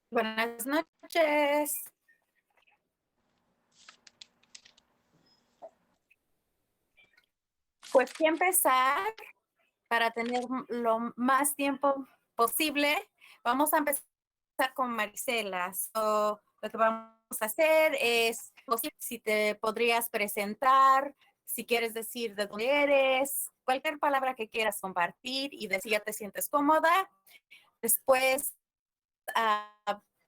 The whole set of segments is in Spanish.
Buenas noches. Pues voy a empezar para tener lo más tiempo posible. Vamos a empezar con Marisela. Lo que vamos a hacer es, si te podrías presentar, si quieres decir de dónde eres, cualquier palabra que quieras compartir y decir ya te sientes cómoda. Después,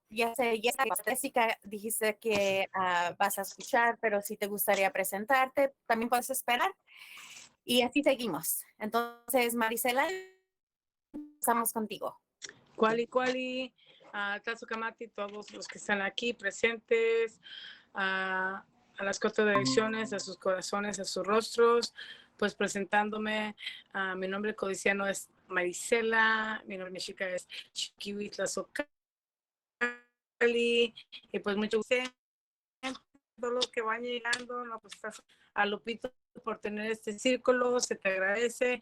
ya sé, Jessica, dijiste que vas a escuchar, pero si te gustaría presentarte, también puedes esperar. Y así seguimos. Entonces, Marisela, estamos contigo. Cuali, Tasukamati, todos los que están aquí presentes, a las 4 direcciones, a sus corazones, a sus rostros, pues presentándome, mi nombre codiciano es Marisela, mi nombre mexica es Chiquihuitla Socali, y pues mucho gusto todos los que van llegando, no, pues a Lupito por tener este círculo, se te agradece.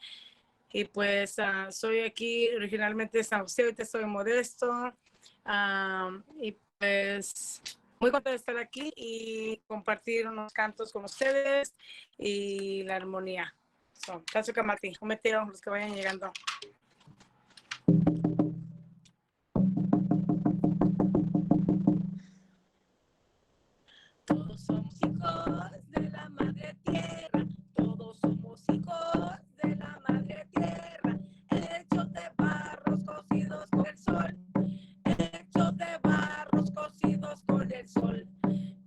Y pues soy aquí originalmente de San José, ahorita soy Modesto, y pues muy contenta de estar aquí y compartir unos cantos con ustedes y la armonía. Caso Camati, un meteo, los que vayan llegando. Todos somos hijos de la madre tierra, todos somos hijos de la madre tierra, hechos de barros cocidos con el sol, hechos de barros cocidos con el sol.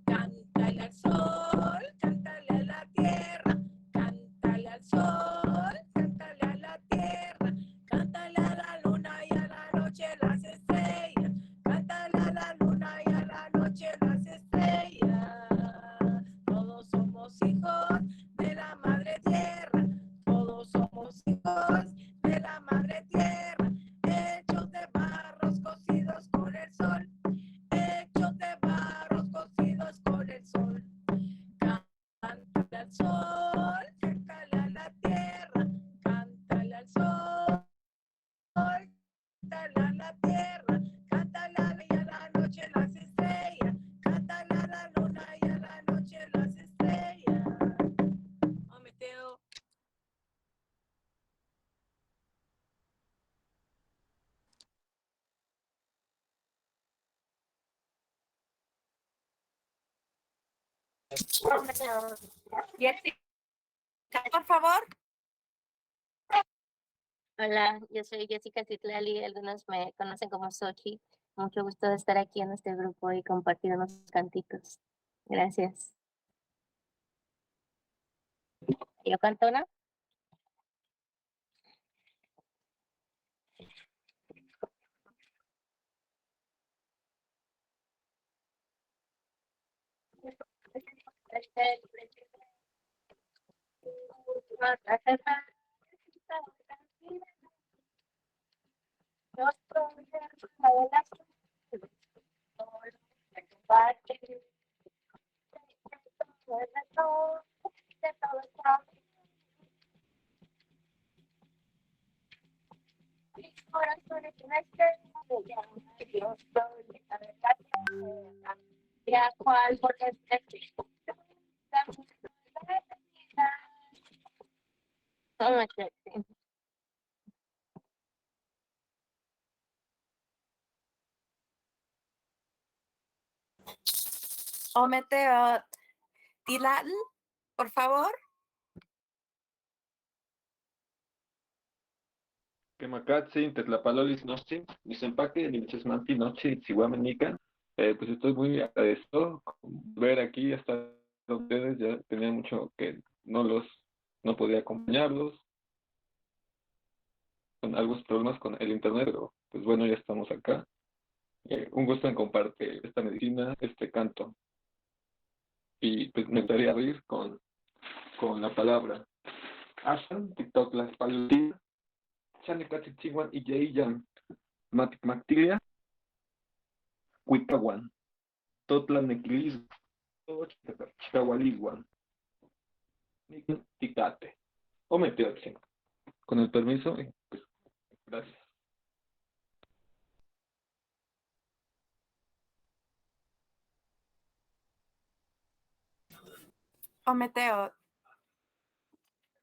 Cántale al sol, cántale a la tierra, cántale al sol, cántale a la tierra, cántale a la luna y a la noche las estrellas, cántale a la luna y a la noche las estrellas. Todos somos hijos de la madre tierra, todos somos hijos de la madre tierra, hechos de barros cocidos con el sol, hechos de barros cocidos con el sol. Cántale al sol, cántale a la tierra, cántale al sol, cántale a la tierra, cántale a la noche las estrellas, cántale a la luna y a la noche las estrellas. Oh, Meteo. Jessica, por favor. Hola, yo soy Jessica Citlali, algunos me conocen como Sochi. Mucho gusto de estar aquí en este grupo y compartir unos cantitos. Gracias. ¿Yo canto una? Omete Tilal, por favor. Quemacatzi, Tetlapalolis, Nochi, Misempaqui, Nilichesmanti, Nochi, Chihuamenika. Pues estoy muy agradecido con ver aquí, estar con ustedes. Ya tenía mucho que no podía acompañarlos, con algunos problemas con el internet, pero pues bueno, ya estamos acá. Un gusto en compartir esta medicina, este canto. Y pues me gustaría abrir con la palabra Ashan, TikTok, las palutinas, Chanecatzichihuan y Yeiyan, Mactilia, Huicahuan, Totlanequilis, Chicahualiguan, Ticate, o Meteotzin. Con el permiso, pues, gracias. Ometeo.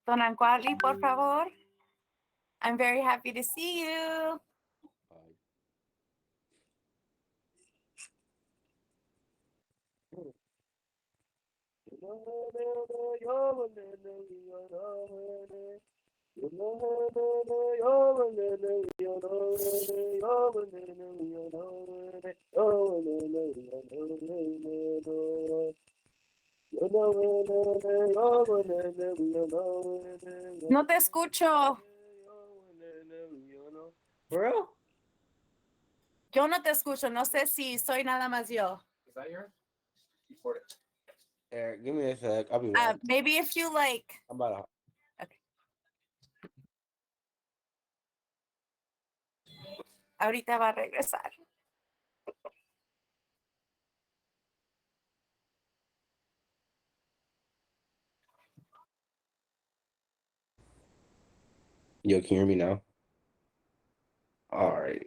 Don Anquali, por favor. I'm very happy to see you. No te escucho. For real? Yo no te escucho. No sé si soy nada más yo. Is that yours? Record it. Eric, give me a sec. I'll be back. Maybe if you like. I'm about to. Ahorita va a regresar. Yo, can you hear me now? All right.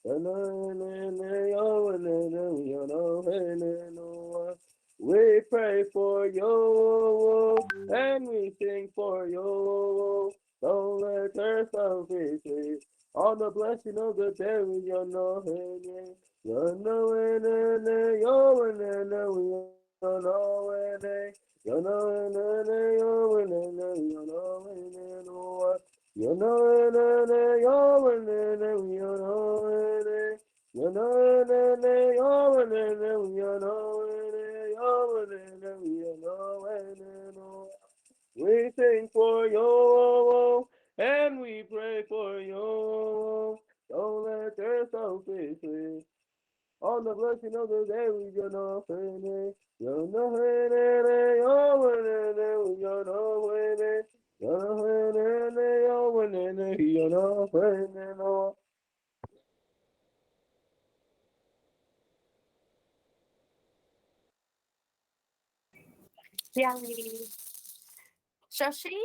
We pray for you and we sing for you. Don't let her selfishly on the blessing of the day you know you know we sing for you and we pray for you. Don't let your selfishly on the blessing of the day we know Shoshi,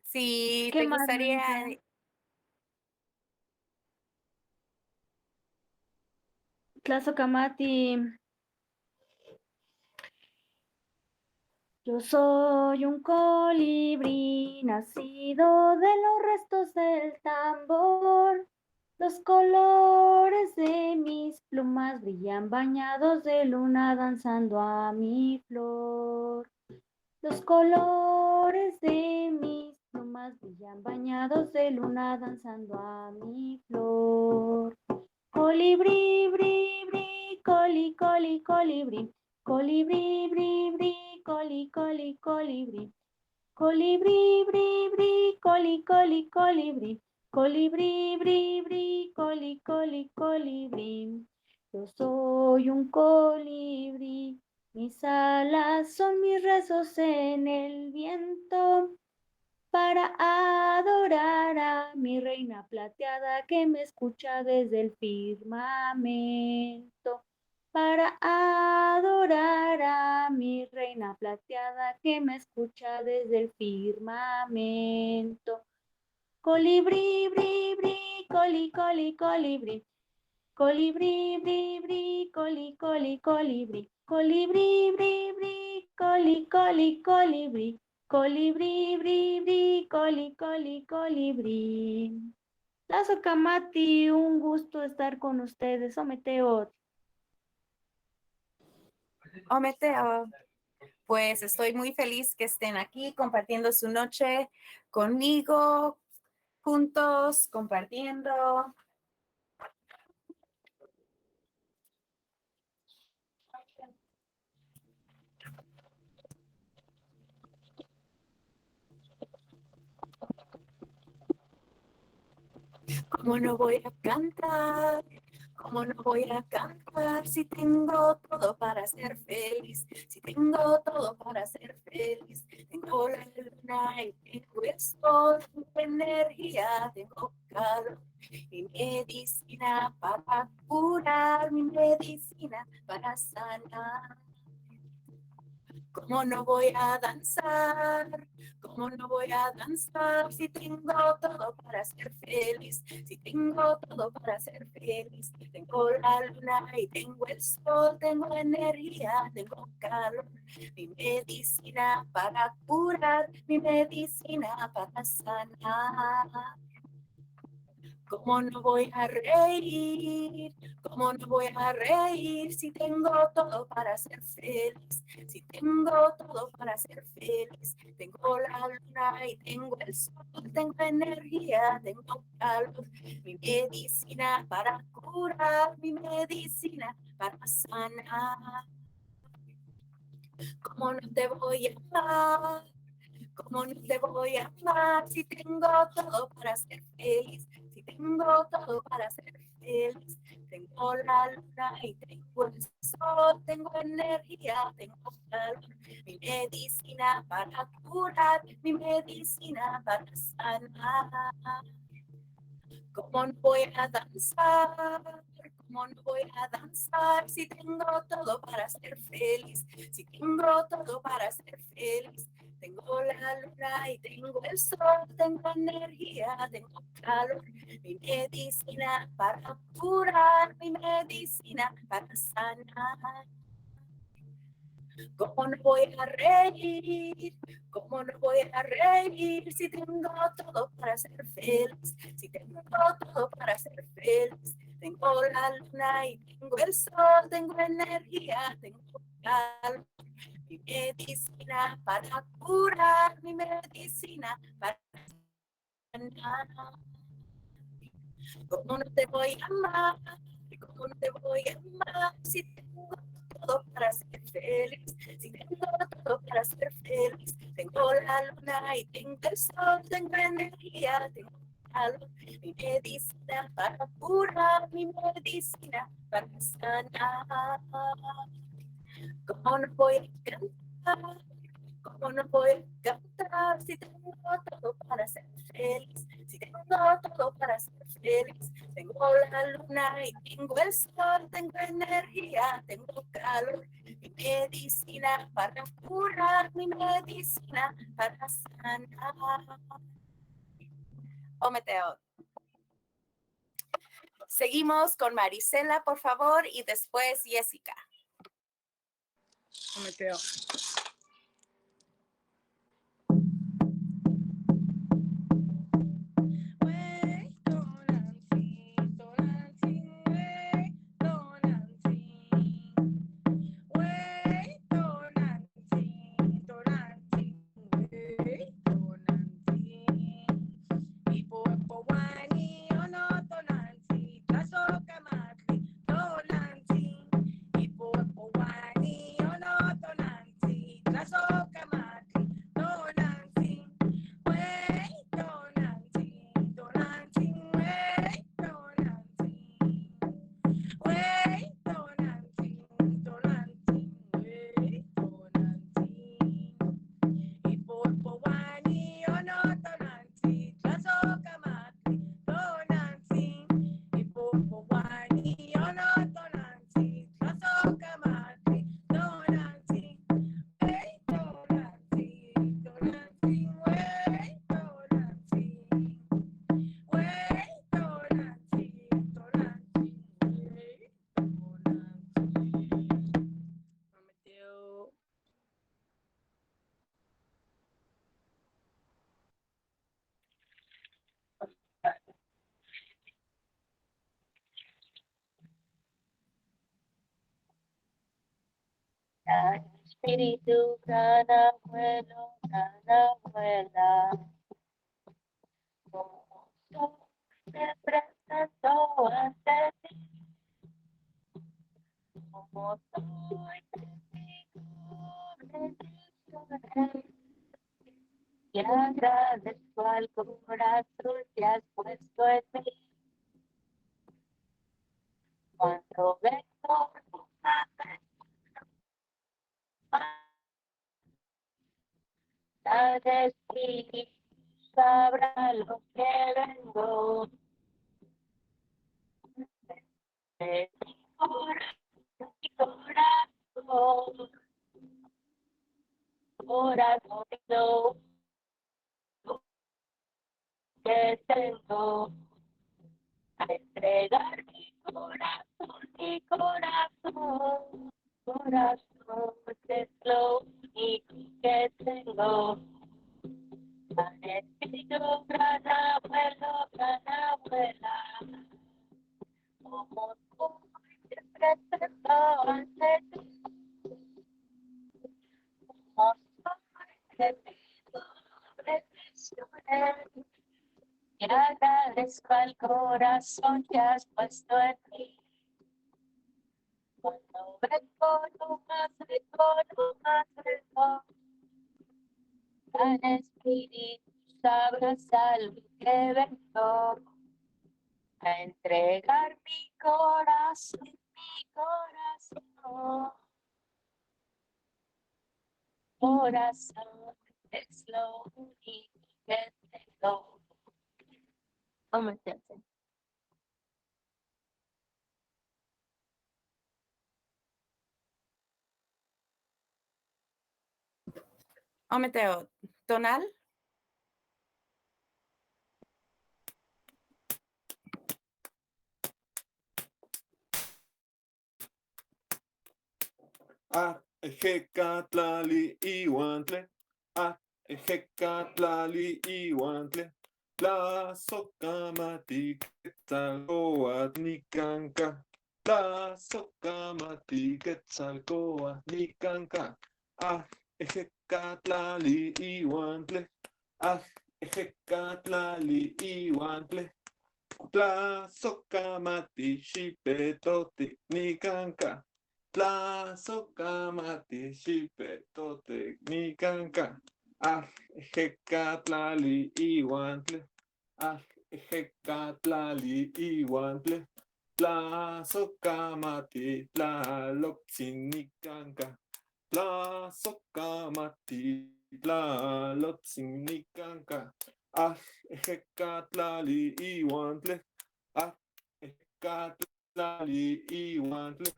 si ¿Qué te más, gustaría. Mónica? Tlazocamati. Yo soy un colibrí nacido de los restos del tambor. Los colores de mis plumas brillan bañados de luna danzando a mi flor. Los colores de mis plumas brillan bañados de luna danzando a mi flor. Colibrí, brí, brí, coli, coli, colibrí. Colibrí, brí, brí, coli, coli, colibrí. Colibrí, brí, brí, coli, coli, colibrí. Colibrí, brí, brí, coli, coli, colibrí. Yo soy un colibrí, mis alas son mis rezos en el viento para adorar a mi reina plateada que me escucha desde el firmamento. Para adorar a mi reina plateada que me escucha desde el firmamento. Colibrí, brí, brí, coli, coli, colibrí. Colibrí, brí, brí, coli, coli, colibrí. Colibrí, brí, brí, coli, coli, colibrí. Colibrí, brí, brí, coli, coli, colibrí. Tlazocamati, un gusto estar con ustedes. Ometeo. Ometeo. Pues estoy muy feliz que estén aquí compartiendo su noche conmigo, juntos, compartiendo. ¿Cómo no voy a cantar? ¿Cómo no voy a cantar si tengo todo para ser feliz? Si tengo todo para ser feliz. Tengo la luna y tengo el sol, tengo energía, tengo calor. Mi medicina para curar, mi medicina para sanar. ¿Cómo no voy a danzar? ¿Cómo no voy a danzar si tengo todo para ser feliz? Si tengo todo para ser feliz. Tengo la luna y tengo el sol, tengo energía, tengo calor. Mi medicina para curar, mi medicina para sanar. ¿Cómo no voy a reír? ¿Cómo no voy a reír si tengo todo para ser feliz? Si tengo todo para ser feliz. Tengo la luna y tengo el sol, tengo energía, tengo calor. Mi medicina para curar, mi medicina para sanar. ¿Cómo no te voy a amar? ¿Cómo no te voy a amar si tengo todo para ser feliz? Si tengo todo para ser feliz. Tengo la luna y tengo el sol, tengo energía, tengo calor. Mi medicina para curar, mi medicina para sanar. ¿Cómo no voy a danzar? ¿Cómo no voy a danzar si tengo todo para ser feliz? Si tengo todo para ser feliz. Tengo la luna y tengo el sol, tengo energía, tengo calor. Mi medicina para curar, mi medicina para sanar. ¿Cómo no voy a reír? ¿Cómo no voy a reír si tengo todo para ser feliz? Si tengo todo para ser feliz. Tengo la luna y tengo el sol, tengo energía, tengo calor. Mi medicina para curar, mi medicina para sanar. ¿Cómo no te voy a amar? ¿Cómo no te voy a amar si tengo todo para ser feliz? Si tengo todo para ser feliz. Tengo la luna y tengo el sol, tengo energía, tengo calor. Mi medicina para curar, mi medicina para sanar. ¿Cómo no voy a cantar? ¿Cómo no voy a cantar si tengo todo para ser feliz? Si tengo todo para ser feliz. Tengo la luna y tengo el sol, tengo energía, tengo calor. Mi medicina para curar, mi medicina para sanar. Ometeo. Seguimos con Marisela, por favor, y después Jessica. Ometeo. Espíritu, gran abuelo, gran abuela. Como soy, me presento ante ti. Como soy testigo de tus obras. Y agradezco al corazón que has puesto en mí. al espíritu sabrá lo que vengo. De mi corazón, corazón, lo que tengo, a entregar mi corazón, corazón, es lo único que tengo. Al espíritu gran abuela, como tú te presento ante ti, como soy te pido reflexiones y agradezco al corazón que has puesto en mí. Cuando vengo, no más vengo, al espíritu sabrás algo que vengo. A entregar mi corazón, corazón, es lo único que tengo. ¿Cómo te hace? Ometeo, tonal. Ejecatlali iwantle, ejecatlali iwantle, la socamati quetzalcoatl la socamati quetzalcoatl ejecatlali iwantle, ejecatlali iwantle, la socamati xipetoti nicanca. Tla socamati xipetote nicanca. Ejecatlali iwantle. Ejecatlali iwantle. Tla socamati tlaloptzin nicanca. Tla socamati tlaloptzin nicanca. Ejecatlali iwantle. Ejecatlali iwantle.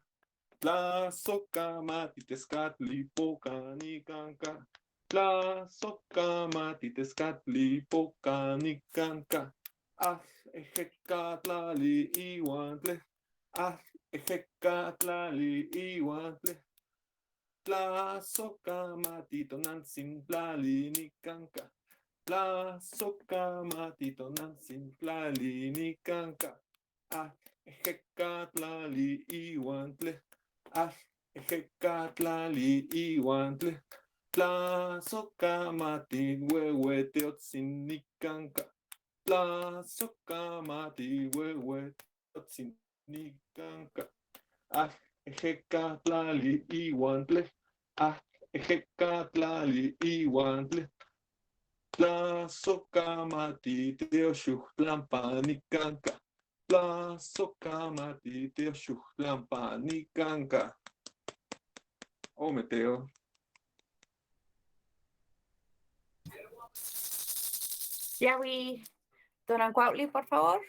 La socamati tescatli pocanicanca. La socamati tescatli pocanicanca. Ejecatlali iwantle. Ejecatlali iwantle. La socamati tonantzin plali nicanca. La socamati tonantzin plali nicanca. Ejecatlali iwantle. Ejecatlali iwantle. Tla socamati huehueteotzin nicanca. Tla socamati huehueteotzin nicanca. Ejecatlali iwantle. Ejecatlali iwantle. Tla socamati teoxuhtlampa nicanca. La socamati teoxuhtlampa nicanca. Ometeo. Yawi, Tonancuautli, por favor.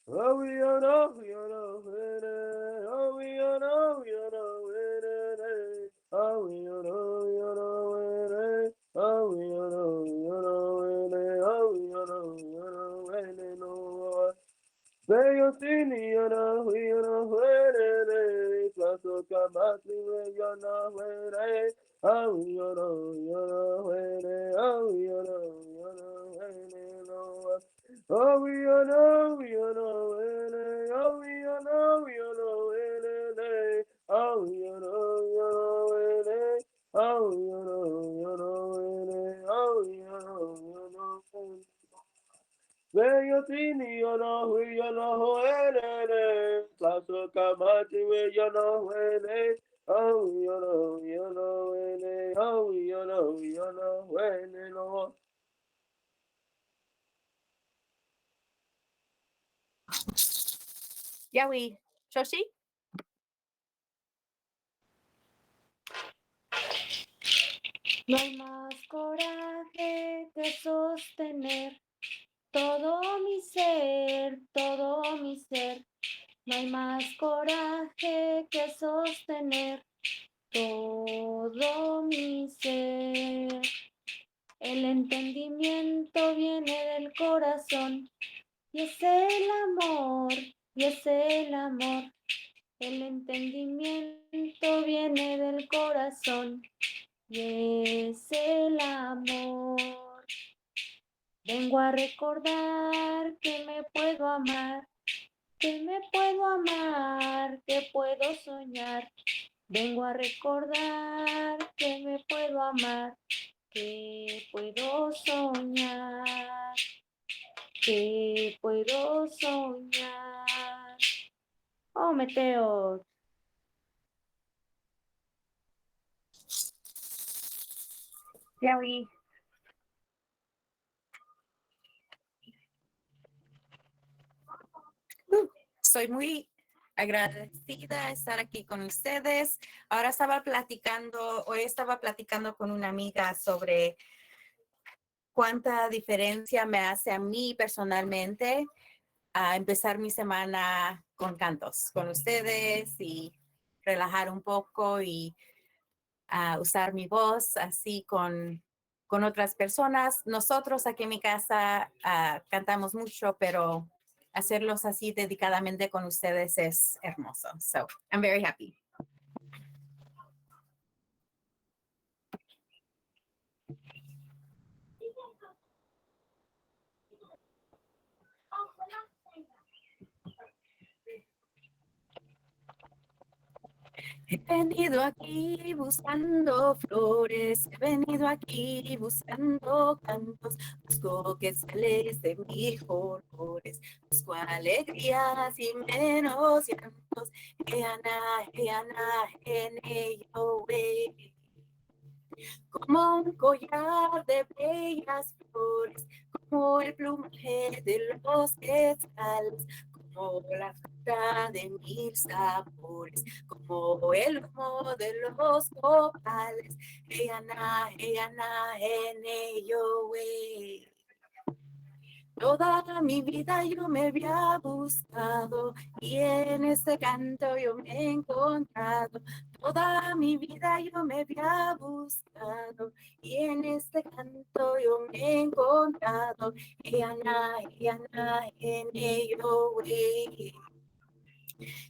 Oh, we are no, we are no, oh, we are no, we are no, oh, we are no, we are no, oh, we are no, we are no, oh, we are no, we are no, no. Beyotini, you know, we are no, plus o camatli, we are no, oh, we are no, we are no, oh, we are no, no. Oh, we are no, we are no, oh, we are no, we are no, oh, we are no, we are no, oh, we are no, we are no, oh, we are no, we are no. Beyotini, you know, we are no, Plaza Kamati, we are no, oh, we are no, we are no, oh, we are no, we are no, Yawi, Shoshi. No hay más coraje que sostener todo mi ser, todo mi ser. No hay más coraje que sostener todo mi ser. El entendimiento viene del corazón y es el amor, y es el amor. El entendimiento viene del corazón y es el amor. Vengo a recordar que me puedo amar, que me puedo amar, que puedo soñar. Vengo a recordar que me puedo amar, que puedo soñar, que puedo soñar. Oh, Meteo. Ya oí. Soy muy agradecida de estar aquí con ustedes. Hoy estaba platicando con una amiga sobre cuánta diferencia me hace a mí personalmente a empezar mi semana con cantos con ustedes y relajar un poco y usar mi voz así con otras personas. Nosotros aquí en mi casa cantamos mucho, pero hacerlos así dedicadamente con ustedes es hermoso. So, I'm very happy. He venido aquí buscando flores, he venido aquí buscando cantos, busco que sales de mil colores, busco alegrías y menos llantos. Yo, como un collar de bellas flores, como el plumaje de los quetzales, como la fruta de mil sabores, como el humo de los copales. Yo, Toda mi vida yo me había buscado y en este canto yo me he encontrado. Toda mi vida yo me había buscado y en este canto yo me he encontrado.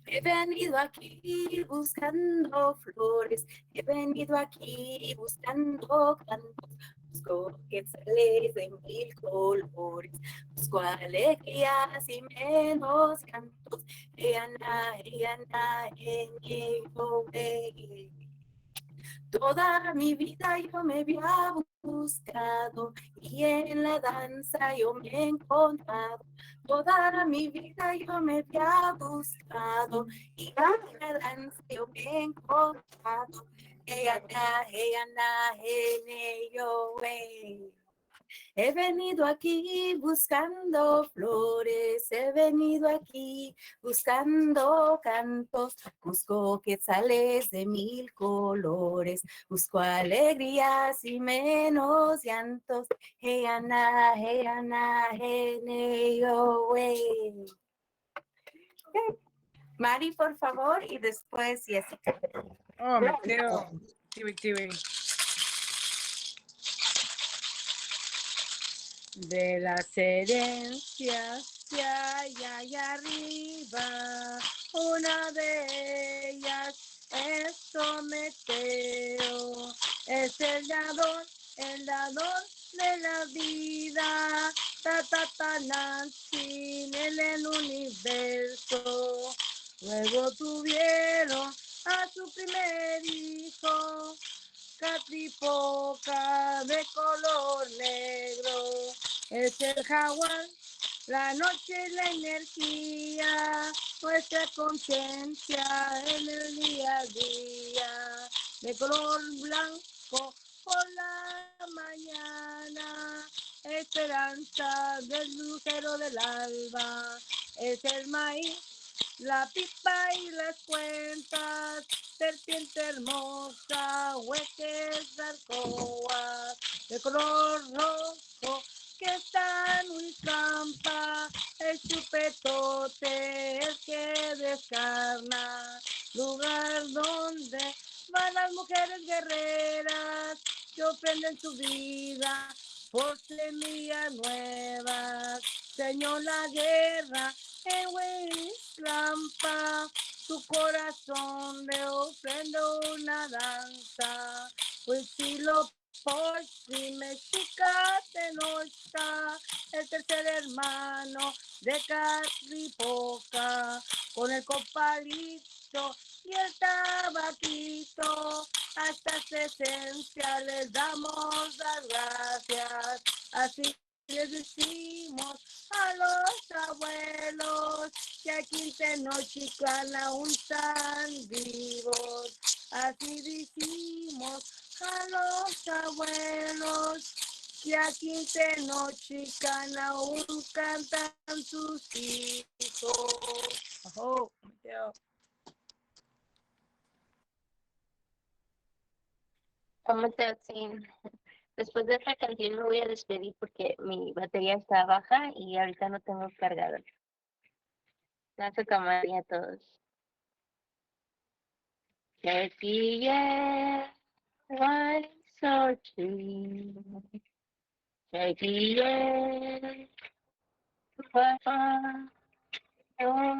He venido aquí buscando flores, he venido aquí buscando cantos, busco quetzales de mil colores, busco alegrías y menos cantos. Toda mi vida yo me había buscado y en la danza yo me he encontrado. Toda mi vida yo me había buscado y en la danza yo me he encontrado. He venido aquí buscando flores, he venido aquí buscando cantos, busco quetzales de mil colores, busco alegrías y menos llantos. Hey, Ana, yo, wey. Okay. Mari, por favor, y después Jessica. Oh, Mateo. Tiwi. De las herencias que hay allá arriba, una de ellas es Prometeo, es el dador de la vida, Nancy en el universo. Luego tuvieron a su primer hijo, Catripoca de color negro, es el jaguar, la noche y la energía, nuestra conciencia en el día a día, de color blanco por la mañana, esperanza del lucero del alba, es el maíz, la pipa y las cuentas, serpiente hermosa, hueques, arcoas, de color rojo, que está en Huizampa, el chupetote, el que descarna, lugar donde van las mujeres guerreras, que ofrenden su vida por semillas nuevas. Señor, la guerra en Huizlampa, su corazón le ofrende una danza. Pues si lo por si Mexica Tenochca, el tercer hermano de Catlipoca, con el copalito y el tabaquito, hasta su esencia les damos las gracias. Así les decimos a los abuelos que aquí en Tenochtitlán aún están vivos. Así decimos a los abuelos que aquí en Tenochtitlán aún cantan sus hijos. Oh, Sí. Después de esta canción me voy a despedir porque mi batería está baja y ahorita no tengo cargador. Gracias a todos. Chequille, one so tree. Chequille, papá, no.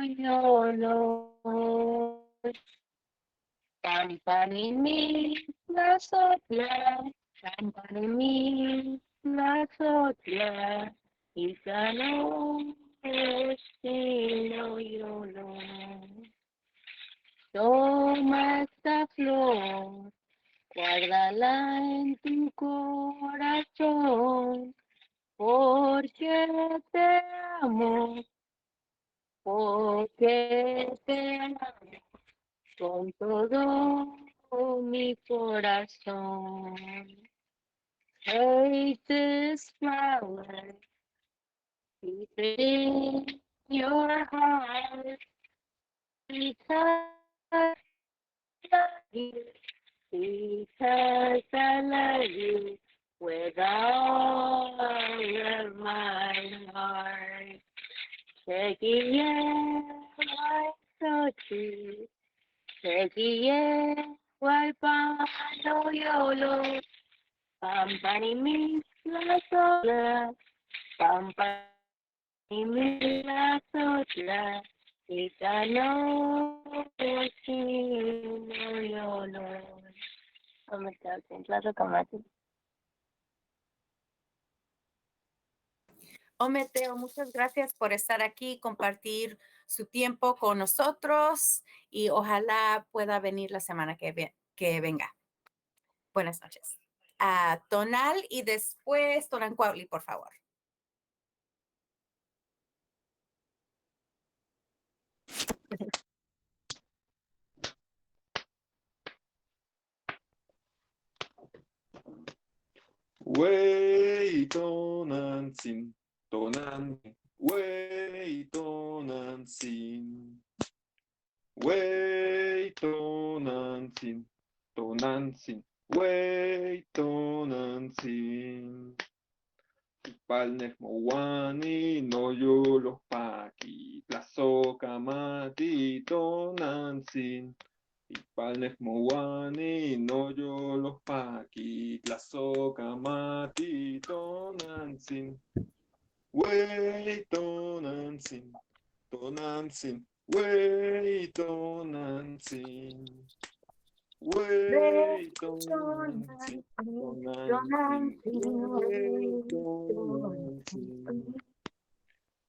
Pani mi, la sopla. Pani mi, la sopla. Y ganó, no yolo. Toma esta flor, guárdala en tu corazón, porque te amo, porque te amo con todo mi corazón. Take this flower, keep it in your heart, because I love you, because I love you with all of my heart. Take it, yeah, I'm so true. Chequille, no yolo, pampani mi la sola, pampani mi la sola, y no yolo. Oh my God, plato tomate. Mateo, muchas gracias por estar aquí, compartir su tiempo con nosotros y ojalá pueda venir la semana que venga. Buenas noches. Tonal y después Tonancuautli, por favor. Wey Tonantzin, Tonantzin, Wey Tonantzin, Wey Tonantzin, Tonantzin, Wey Tonantzin. Palnes Mowani, no yo los paqui, plazo camati, Tonantzin. Palnes Mowani, no yo los paqui, plazo camati, Tonantzin. Wey Tonantzin, Tonantzin, Wey Tonantzin. Wey Tonantzin, Tonantzin, Wey Tonantzin.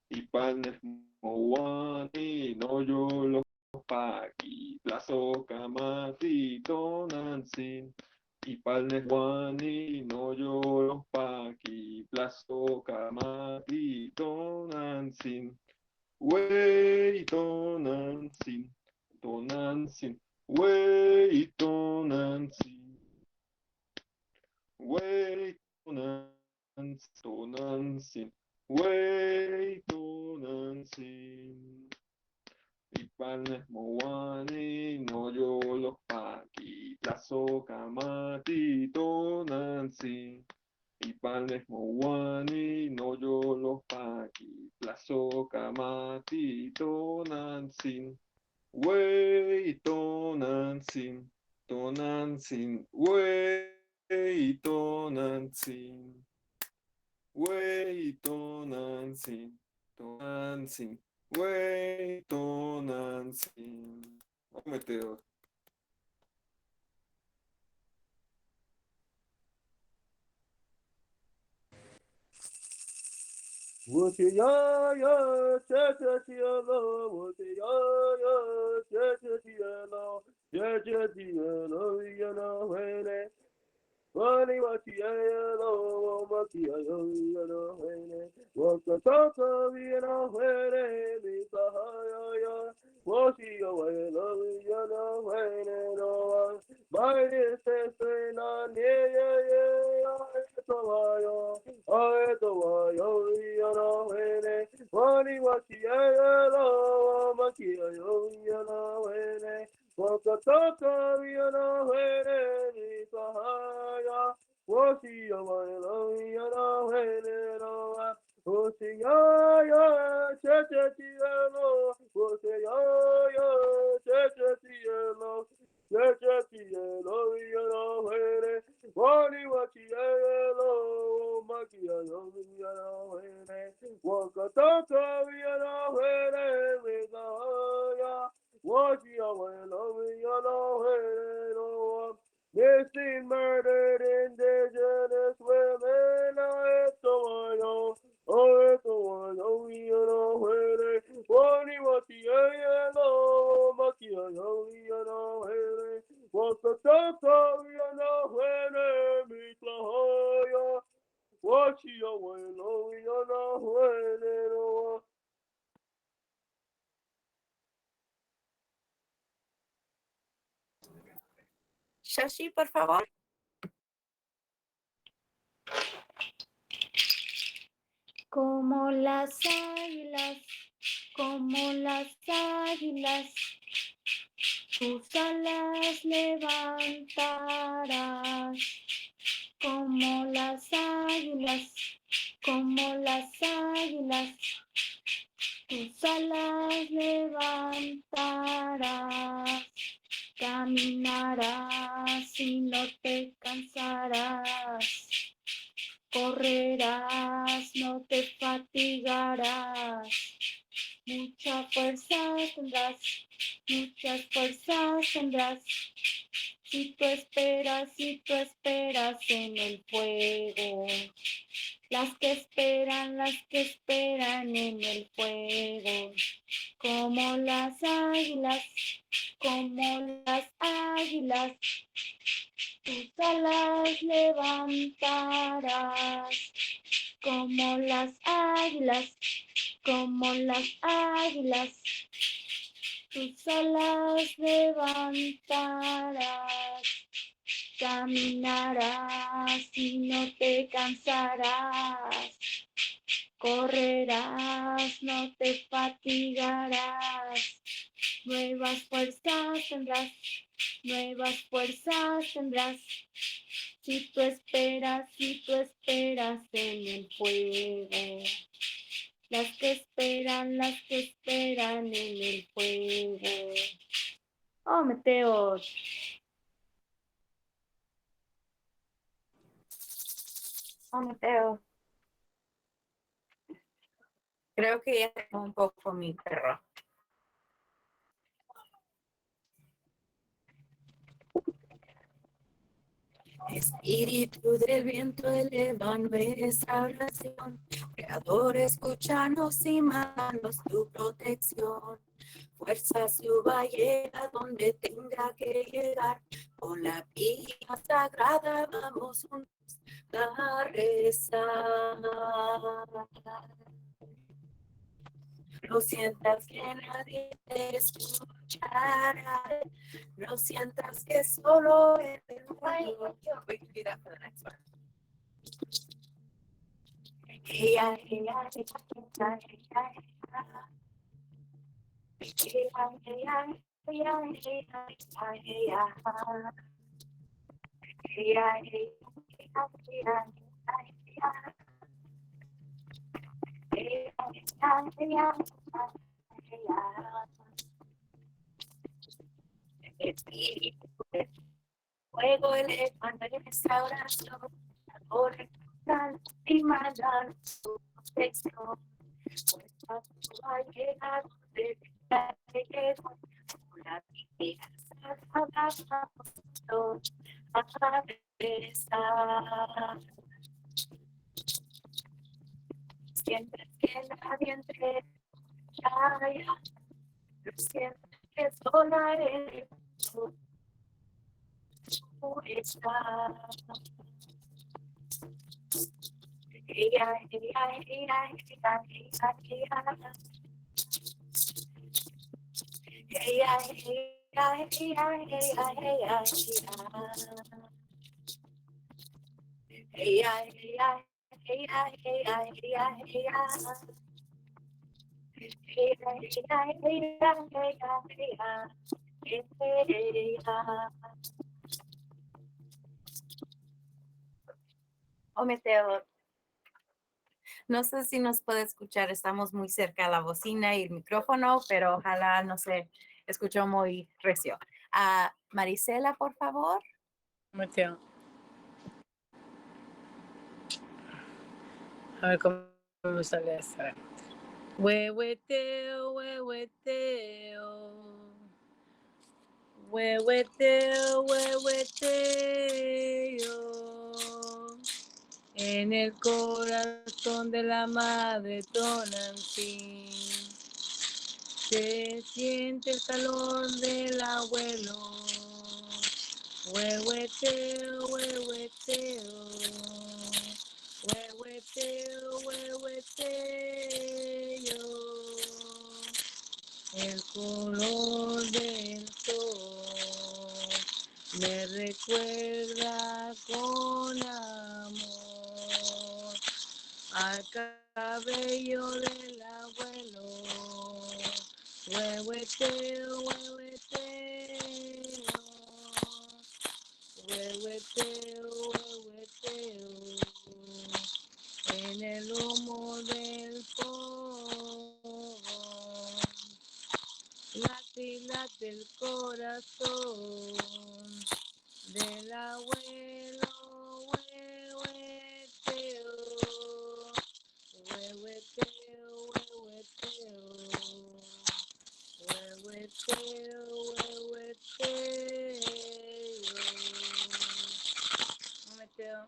Y palnes Mowani, no yo los paqui, plazo camati, Tonantzin. Y palnes Mowani, no yo los paqui, plazo camati, Tonantzin. Wey Tonantzin, Tonantzin. Wey Tonantzin, Wey Tonantzin, Wey Tonantzin. Y Ipalnes Mowani, no yo los paqui, plazo camati, tonansi. Ipalnes Mowani, no yo los paqui, plazo camati, tonansin. Wey, tonansin, tonansin, wey, tonansin. Wey, tonansin, tonansin. Wey, tonansin. Vamos, Meteo. Would you ya cha-cha-chi-ya-lo, would you ya cha-cha-chi-ya-lo, cha-cha-chi-ya-lo, ya-no-hene. Wani waki-ya-lo, waki-ya-yo, ya-no-hene. Waka-taka, ya-no-hene, mi-ka-ha-ya-ya. Washi-ya-wa-ya-lo, ya-no-hene, no-wa. Mai-de-se-se-na-nie-ya-ya, ae-to-wa-yo, ya-no-hene. Wani waki-ya-lo, waki-ya-yo, ya-no-hene. Wakataka ya-no-hene, mi-ka-ha-ya. Washi-ya-wa-ya-lo, ya-no-hene, no-wa. Washi-ya-ya, cha-cha-chi-ya-lo, washi-ya-ya, cha-cha-chi-ya-lo, cha-cha-chi-ya-lo, ya-no-hene. Wani waki-ya-lo, maki-ya-yo, ya-no-hene. Wakataka ya-no-hene, mi-ka-ha-ya. Washi-ya-wa-ya-lo, missing, murdered, indigenous women, Aetowayo, Aetowayo, ya-no-hene. Wani waki-ya-lo, maki-ya-yo, ya-no-hene. Wakataka ya-no-hene, mi-ka-ha-ya. Washi-ya-wa-ya-lo, ya-no-hene, no-wa. Shashi, por favor. Como las águilas, como las águilas, tus alas levantarás. Como las águilas, como las águilas, tus alas levantarás. Caminarás y no te cansarás. Correrás, no te fatigarás. Mucha fuerza tendrás, muchas fuerzas tendrás. Si tú esperas en el fuego. Las que esperan en el fuego. Como las águilas, tus alas levantarás. Como las águilas, tus alas levantarás. Caminarás y no te cansarás. Correrás, no te fatigarás. Nuevas fuerzas tendrás. Si tú esperas en el fuego. Las que esperan en el fuego. Oh, Meteos. Oh, Mateo. Creo que ya tengo un poco mi perro. Espíritu del viento, eleva nuestra oración. Creador, escúchanos y mándanos tu protección. Fuerza suba, llega donde tenga que llegar. Con la vía sagrada vamos juntos a rezar. No sientas que nadie te escuchará. No sientas que solo eres tuyo. We can do that for the next one. Espíritu de fuego, elevando en restauración, ahora y mandar su protección. Pues a tu llegado de la vida, a regresar. Siempre que nadie entre, siempre que sola eres tú estás. Oh, Meteo, no sé si nos puede escuchar, estamos muy cerca de la bocina y el micrófono, pero ojalá no se escuchó muy recio. Marisela, por favor. Mateo. A ver cómo sale esto. Huehueteo, huehueteo. Huehueteo, huehueteo. En el corazón de la madre Tonantzin se siente el calor del abuelo. Huehueteo, huehueteo. Huehueteo, huehueteo. El color del sol me recuerda con amor al cabello del abuelo. Huehueteo, huehueteo. Huehueteo, huehueteo. En el humo del fogón. Late, late el corazón del abuelo. Huehueteo, huehueteo, huehueteo. Huehueteo, huehueteo. Huehueteo.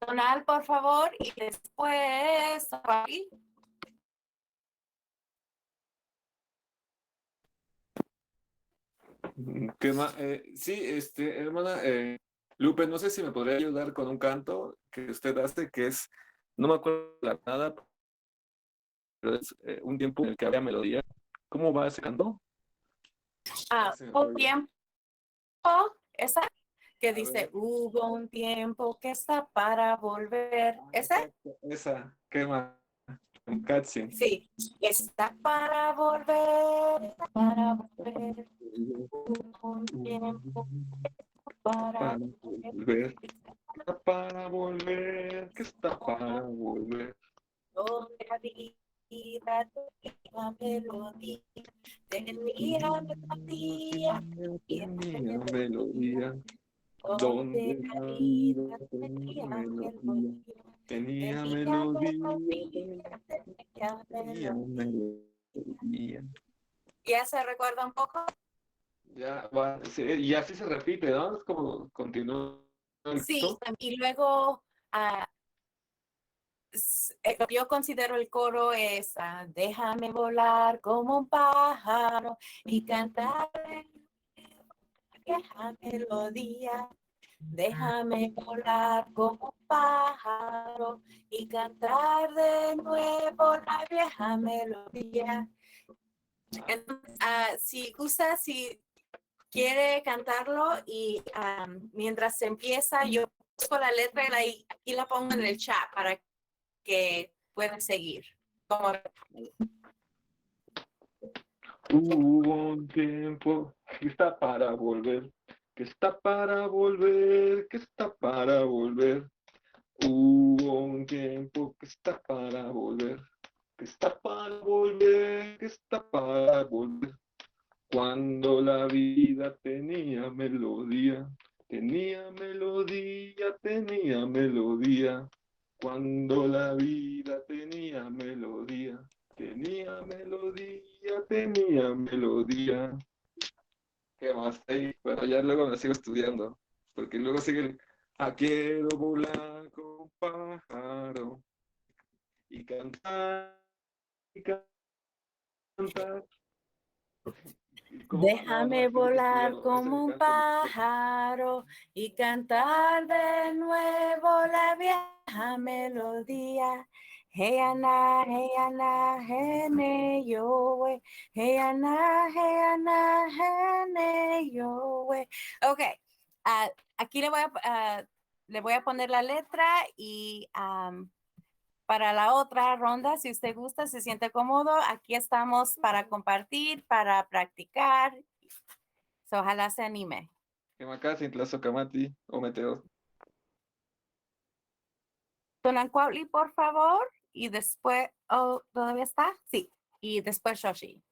Donal, por favor, y después Fabi. ¿Qué más? Sí, hermana Lupe, no sé si me podría ayudar con un canto que usted hace, que es, no me acuerdo la nada, pero es un tiempo en el que había melodía. ¿Cómo va ese canto? Sí, Un tiempo, esa que A dice, ver. hubo un tiempo que está para volver. ¿Esa? Esa, ¿qué más? Katsin. Sí, está para volver, está para volver. Hubo un tiempo para Para volver, está para volver, que está para volver. donde la vida tenía melodía, tenía melodía, Tenía melodía, donde donde la la vida vida tenía tenía melodía, melodía, tenía tenía melodía, melodía, tenía melodía. ¿Ya se recuerda un poco? Ya va, sí, y así se repite, ¿no? Es como continúa el Sí, texto. y luego lo que yo considero el coro es déjame volar como un pájaro y cantar vieja melodía. Déjame volar como un pájaro y cantar de nuevo la vieja melodía. Entonces, si gusta, si quiere cantarlo y mientras se empieza, yo busco la letra y la pongo en el chat para que puedan seguir. como Hubo un tiempo que está para volver, que está para volver, que está para volver. Hubo un tiempo que está para volver, que está para volver, que está para volver. Cuando la vida tenía melodía, tenía melodía, tenía melodía. Cuando la vida tenía melodía, tenía melodía, tenía melodía. ¿Qué más? Ahí, bueno, ya luego me sigo estudiando, porque luego sigue el quiero volar con pájaro y cantar, y cantar. Y como nada déjame más tengo que volar estudiarlo, ese como me un canto mucho. pájaro y cantar de nuevo la vieja melodía. Hey Ana, hene yo we. Hey Ana, hene yo we. Ok, aquí le voy a poner la letra y para la otra ronda, si usted gusta, se siente cómodo, aquí estamos para compartir, para practicar. So, ojalá se anime. Kemakasi, Tlazocamati, o Meteo. Tonancuautli, por favor. Y después, oh, ¿todavía está? Sí. Y después Shoshi.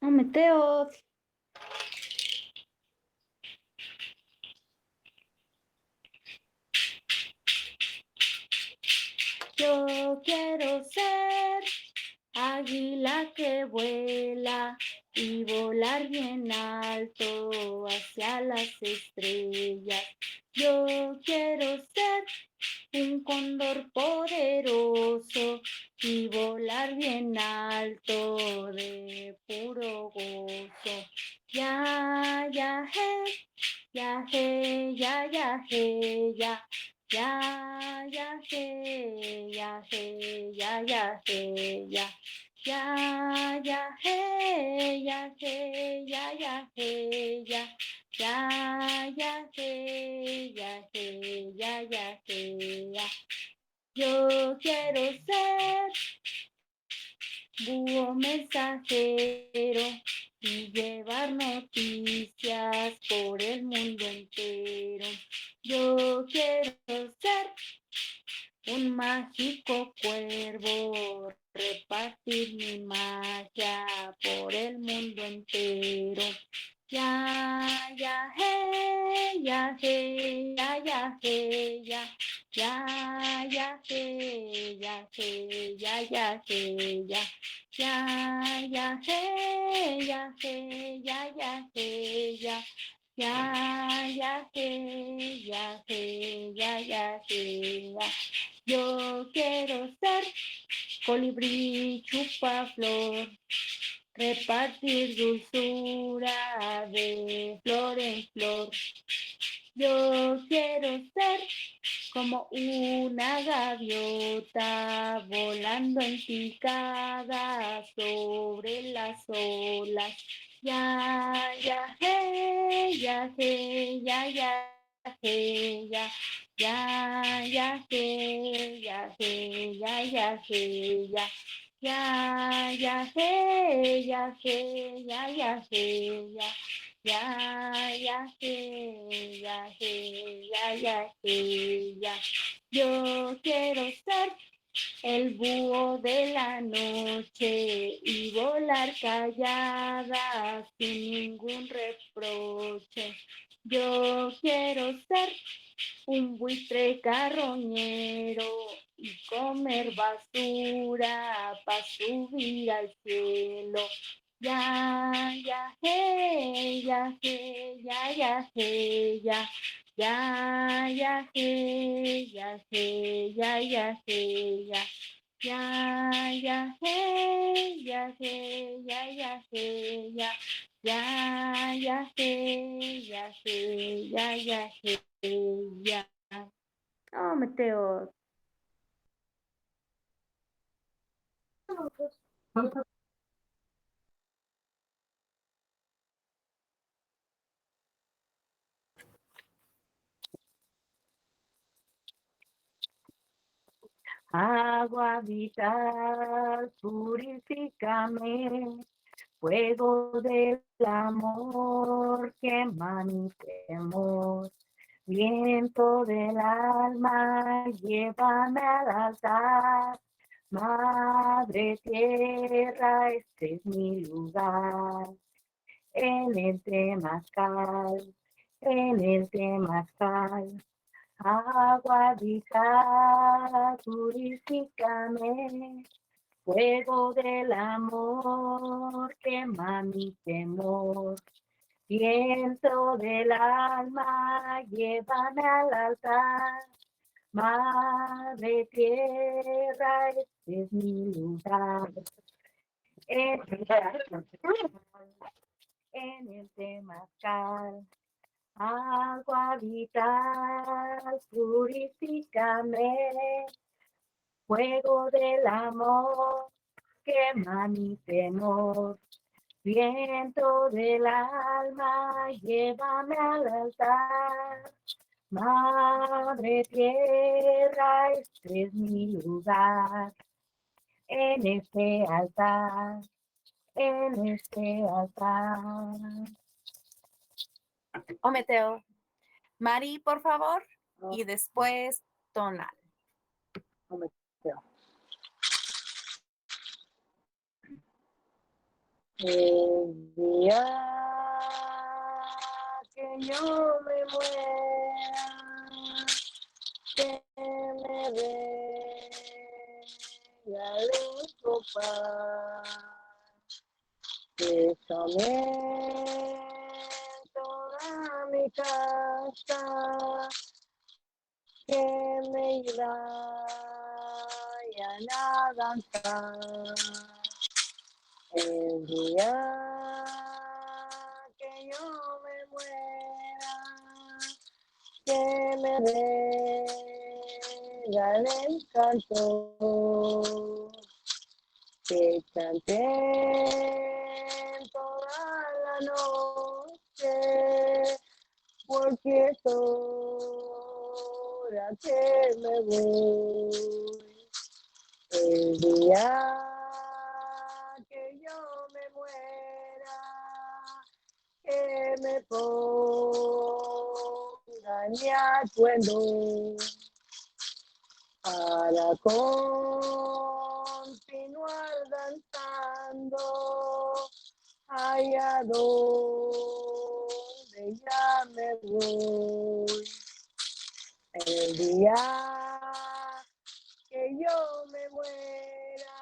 No, Meteo. Yo quiero ser águila que vuela y volar bien alto hacia las estrellas. Yo quiero ser un cóndor poderoso y volar bien alto de puro gozo. Ya, ya, hey, ya, hey, ya, ya, hey, ya. Ya, ya, hey, ya, hey, ya, ya, hey, ya. Ya, ya, hey, ya, hey, ya, ya, hey, ya. Ya, ya, hey, ya, hey, ya, ya, hey, ya. Yo quiero ser búho mensajero y llevar noticias por el mundo entero. Yo quiero ser un mágico cuervo, repartir mi magia por el mundo entero. Ya, ya, hey, ya, hey, ya, ya, hey, ya. Ya, ya, hey, ya, hey, ya, ya, hey, ya. Ya, ya, hey, ya, hey, ya, ya, hey, ya. Ya, ya, hey, ya, hey, ya, ya, hey, ya. Yo quiero ser colibrí chupaflor, repartir dulzura de flor en flor. Yo quiero ser como una gaviota volando en picada sobre las olas. Ya, ya, hey, ya, hey, ya, hey, ya. Ya, ya, hey, ya, hey, ya, hey, ya. Ya, ya, hey, ya, hey, ya, hey, ya. Ya, ya, hey, ya, hey, ya, hey, ya. Yo quiero ser el búho de la noche y volar callada sin ningún reproche. Yo quiero ser un buitre carroñero y comer basura para subir al cielo. Ya, ya, hey, ya, hey, ya, hey, ya. Ya, ya, hey, ya, hey, ya, hey, ya. Ya, ya, hey, ya, hey, ya, hey, ya. Ya, ya, hey, ya, hey, ya, hey, ya. Oh, Mateo. Agua vital, purifícame, fuego del amor, quema mi temor. Viento del alma, llévame al altar. Madre tierra, este es mi lugar. En el temazcal, en el temazcal. Agua vital, purifícame, fuego del amor, quema mi temor. Viento del alma, llévame al altar. Madre tierra, este es mi lugar. En el temazcal. Agua vital, purifícame, fuego del amor, quema mi temor. Viento del alma, llévame al altar. Madre tierra, este es mi lugar. En este altar, en este altar. O Meteo. Mari, por favor, y después Tonal. El día que yo me muera, que me regale copa, déjame toda mi casa, que me vayan a danzar. El día que yo me muera, que me regalen canto, que canten toda la noche, porque es hora que me voy. El día que yo me muera, que me pongan mi atuendo para continuar danzando allá donde ya me voy. El día que yo me muera,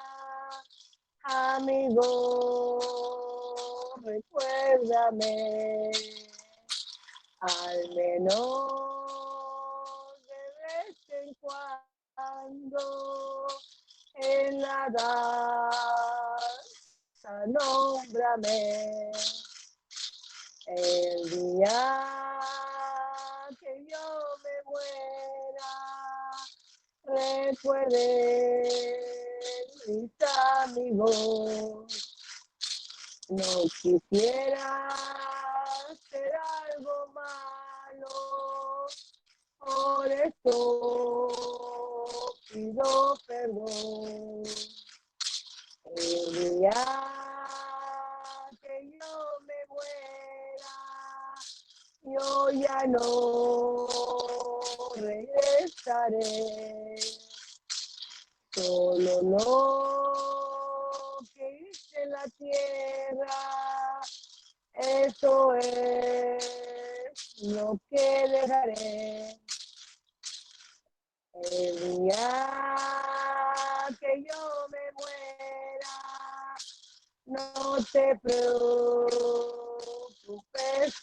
amigo, recuérdame, al menos de vez en cuando, pensando en la danza, nómbrame el día que yo me muera, recuerden mis amigos. No quisiera hacer algo malo, por eso pido perdón. El día que yo me muera, yo ya no regresaré. Solo lo que hice en la tierra, eso es lo que dejaré. El día que yo me muera, no te preocupes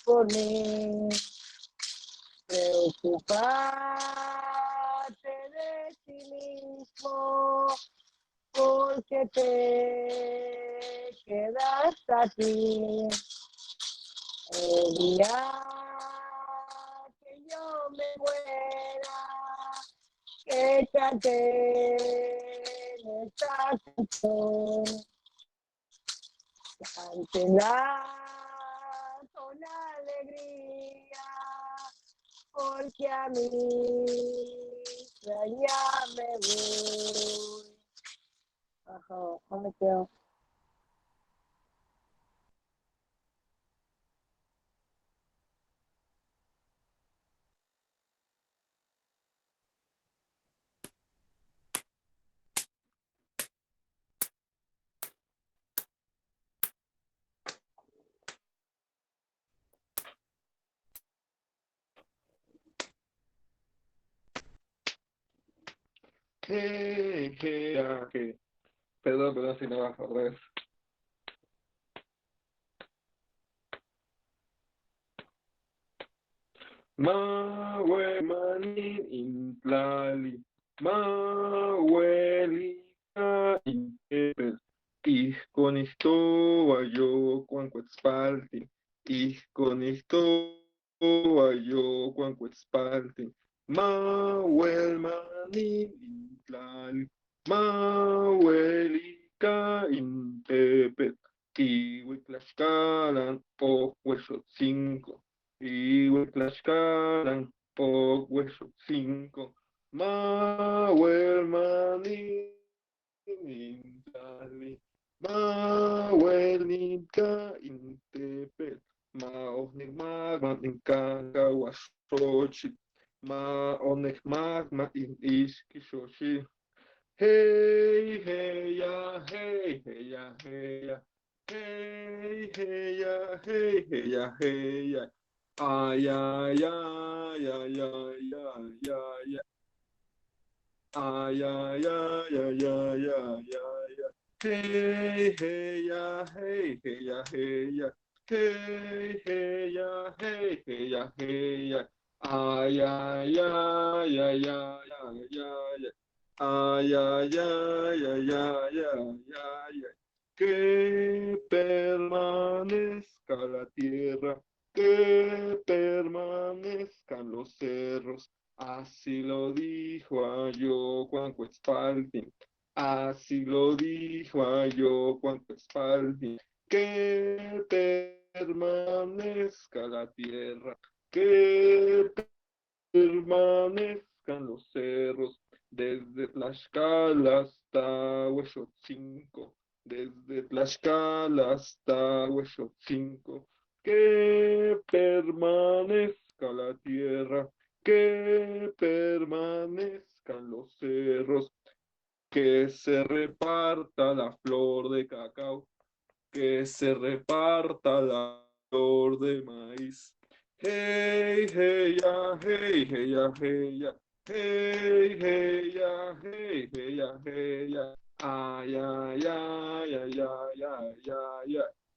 por mí. Preocúpate de ti mismo, porque te quedas aquí. El día que yo me muera, que cante esta canción. Cántenla con alegría, porque a mí ya me voy. Ajá, ¿dónde quedo? Hey, hey, hey. Perdón si no vas a ver. Mawe manin intlali, mawelika intepes, ihkon ihtowa yo kuankuetzpalti, ihkon ihtowa yo kuankuetzpalti, mawel manin intlali, mawelika intepes, iuitlaxcalan ohuexotzinco. Iuitlaxcalan pohuexotzinco, mauelmaninintali, mauelninca intepet, maohnigmagman incacahuaxochit, maonegmagma in isquixoxi. Hey, hey, ya, hey, hey, ya, hey, ya. Hey, hey, ya, hey, hey, ya, hey, ya. Ay, ay, ay, ay, ay, ay, ay, ay. Ay, ay, ay, ay, ay, ay, ay, ay. Hey, hey, ya, hey, hey, ya, hey, ya. Hey, hey, ya, hey, hey, ya, hey, ya. Ay, ay, ay, ay, ay, ay, ay, ay. Ay, ay, ay, ay, ay, ay, ay, ay. Que permanezca la tierra, que permanezcan los cerros. Así lo dijo Ayo Cuancuetzpaltin, así lo dijo Ayo Cuancuetzpaltin, que permanezca la tierra, que permanezcan los cerros, desde Tlaxcala hasta Huexotzinco, desde Tlaxcala hasta Huexotzinco, que permanezca la tierra, que permanezcan los cerros, que se reparta la flor de cacao, que se reparta la flor de maíz. Hey, hey, ya, hey, hey, ya, hey, ya. Hey, hey, ya, hey, hey, ya, hey, ya. Ay, ay, ay, ay, ay, ay, ay, ay.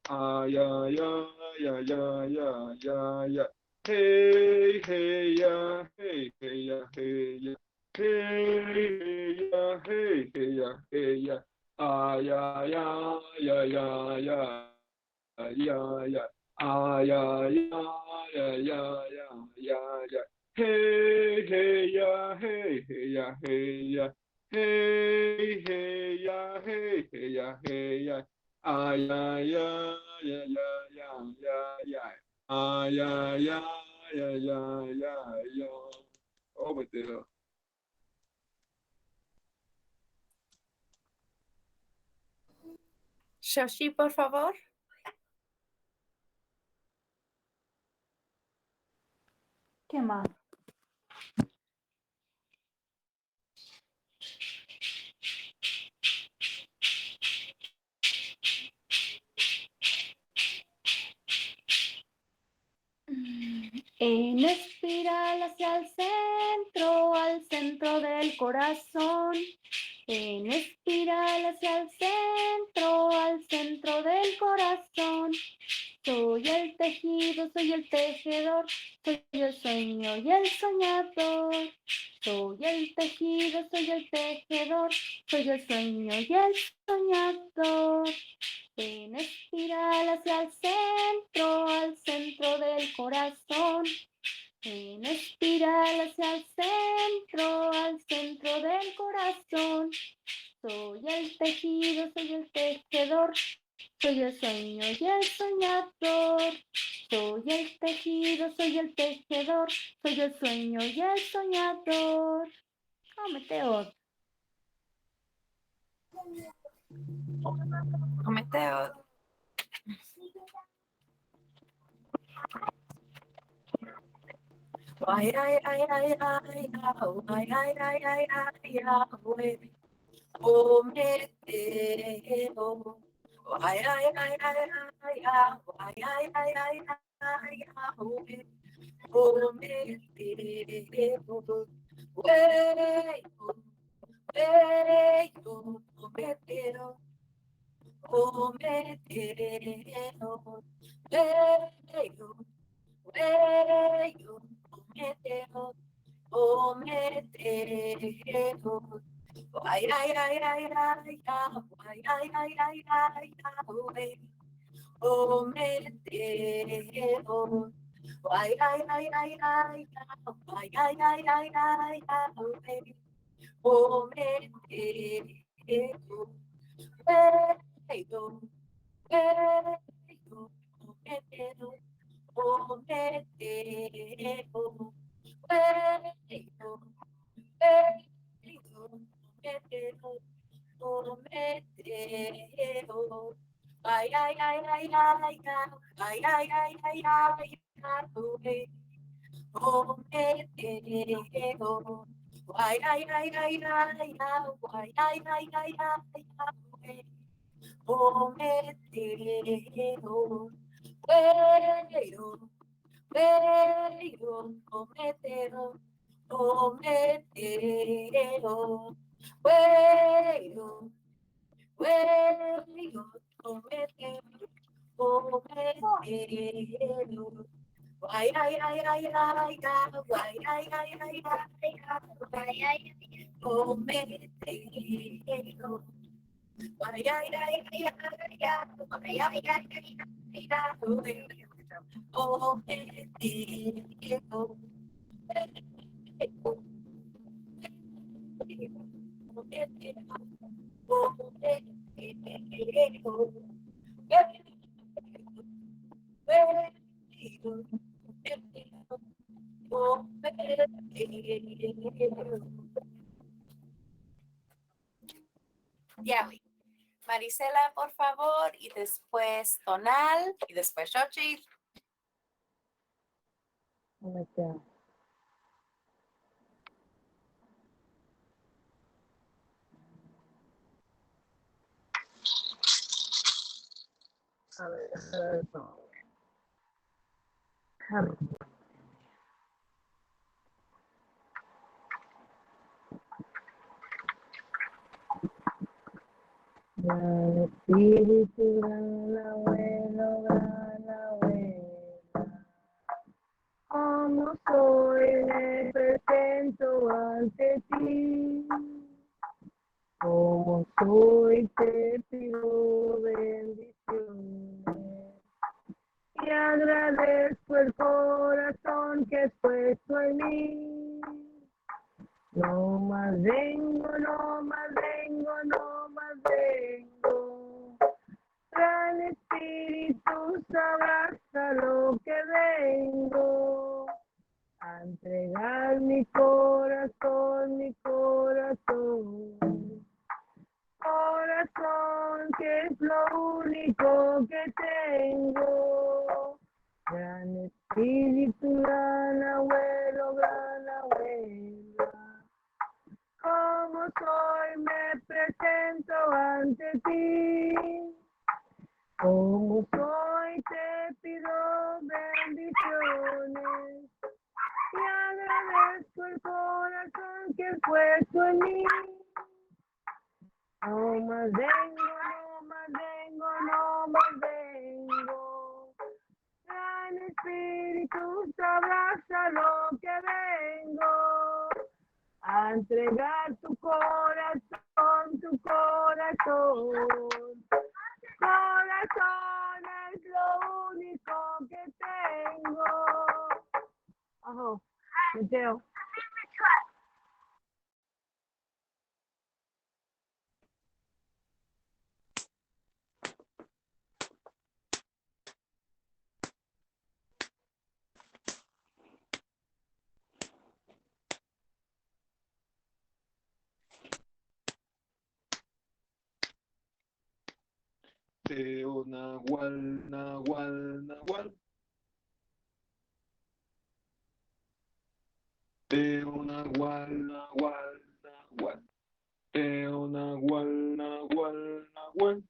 Ay, ay, ay, ay, ay, ay, ay, ay. Hey, hey, ya, hey, hey, ya, hey, ya. Hey, ya, hey, hey, ya, hey, ya. Ay, ay, ay, ay, ay, ay, ay, ay. Ay, ay, ay, ay, ay, ay, ay, ay. Hey, hey, ya, hey, hey, ya, hey, ya. Hey, hey, ya, hey, hey, ya, hey, ya. Ay, ay, ay, ay, ay, ay, ay, ay. Ay, ay, ay, ay, ay, ay, ay. Oh, my dear. Shoshi, por favor. ¿Qué más? En espiral hacia el centro, al centro del corazón. En espiral hacia el centro, al centro del corazón. Soy el tejido, soy el tejedor, soy el sueño y el soñador. Soy el tejido, soy el tejedor, soy el sueño y el soñador. En espiral hacia el centro, al centro del corazón. En espiral hacia el centro del corazón. Soy el tejido, soy el tejedor, soy el sueño y el soñador. Soy el tejido, soy el tejedor, soy el sueño y el soñador. Cómete otro. Comete otro. Ay, ay, ay, ay, ay, ay, ay, ay, ay, ay, ay, oh, me teo. Ay, ay, ay, ay, ay, ay, ay, ay, ay, ay, ay, oh, me teo. Wey, wey, oh, me teo. Oh, me teo. Wey, Bello, meteo, oh meteo. Ay, ay, ay, ay, ay, ay, ay, ay, ay, ay, ay, oh meteo. Ay, ay, ay, ay, ay, ay, ay, ay, ay, ay, oh meteo. Bello, bello, meteo. Oh, meteo, meteo, meteo, meteo, oh, meteo. Ay, ay, ay, ay, ay, ay, ay, ay, ay, ay, oh, meteo. Ay, ay, ay, ay, ay, ay, ay, ay, ay, ay, ay, oh, meteo. Pero, pero, cometero, cometero, pero, pero, cometero, cometero. Ay, ay, ay, ay, ay, ay, ay, ay, ay, ay, ay, ay, cometero. Ay, ay, ay, ay, ay, ay, ay, ay, oh, ya, Marisela, por favor, y después Tonal, y después Xochitl. A ver, no. Gran espíritu, gran abuelo, gran abuela. Como soy, me presento ante ti. Como soy, te pido bendiciones. Y agradezco el corazón que has puesto en mí. No más vengo, no más vengo, no más vengo. Gran Espíritu, sabrás a lo que vengo. A entregar mi corazón, mi corazón. Corazón, que es lo único que tengo. Gran Espíritu, gran abuelo, gran abuela. Como soy, me presento ante ti. Como soy, te pido bendiciones. Y agradezco el corazón que has puesto en mí. No más vengo, no más vengo, no más vengo. Gran Espíritu, sabrás a lo que vengo. A entregar tu corazón, tu corazón. Corazón es lo único que tengo. Ojo, Mateo. Teo Nahual, Nahual, Nahual. Teo Nahual, Nahual, Nahual. Teo Nahual, Nahual, Nahual.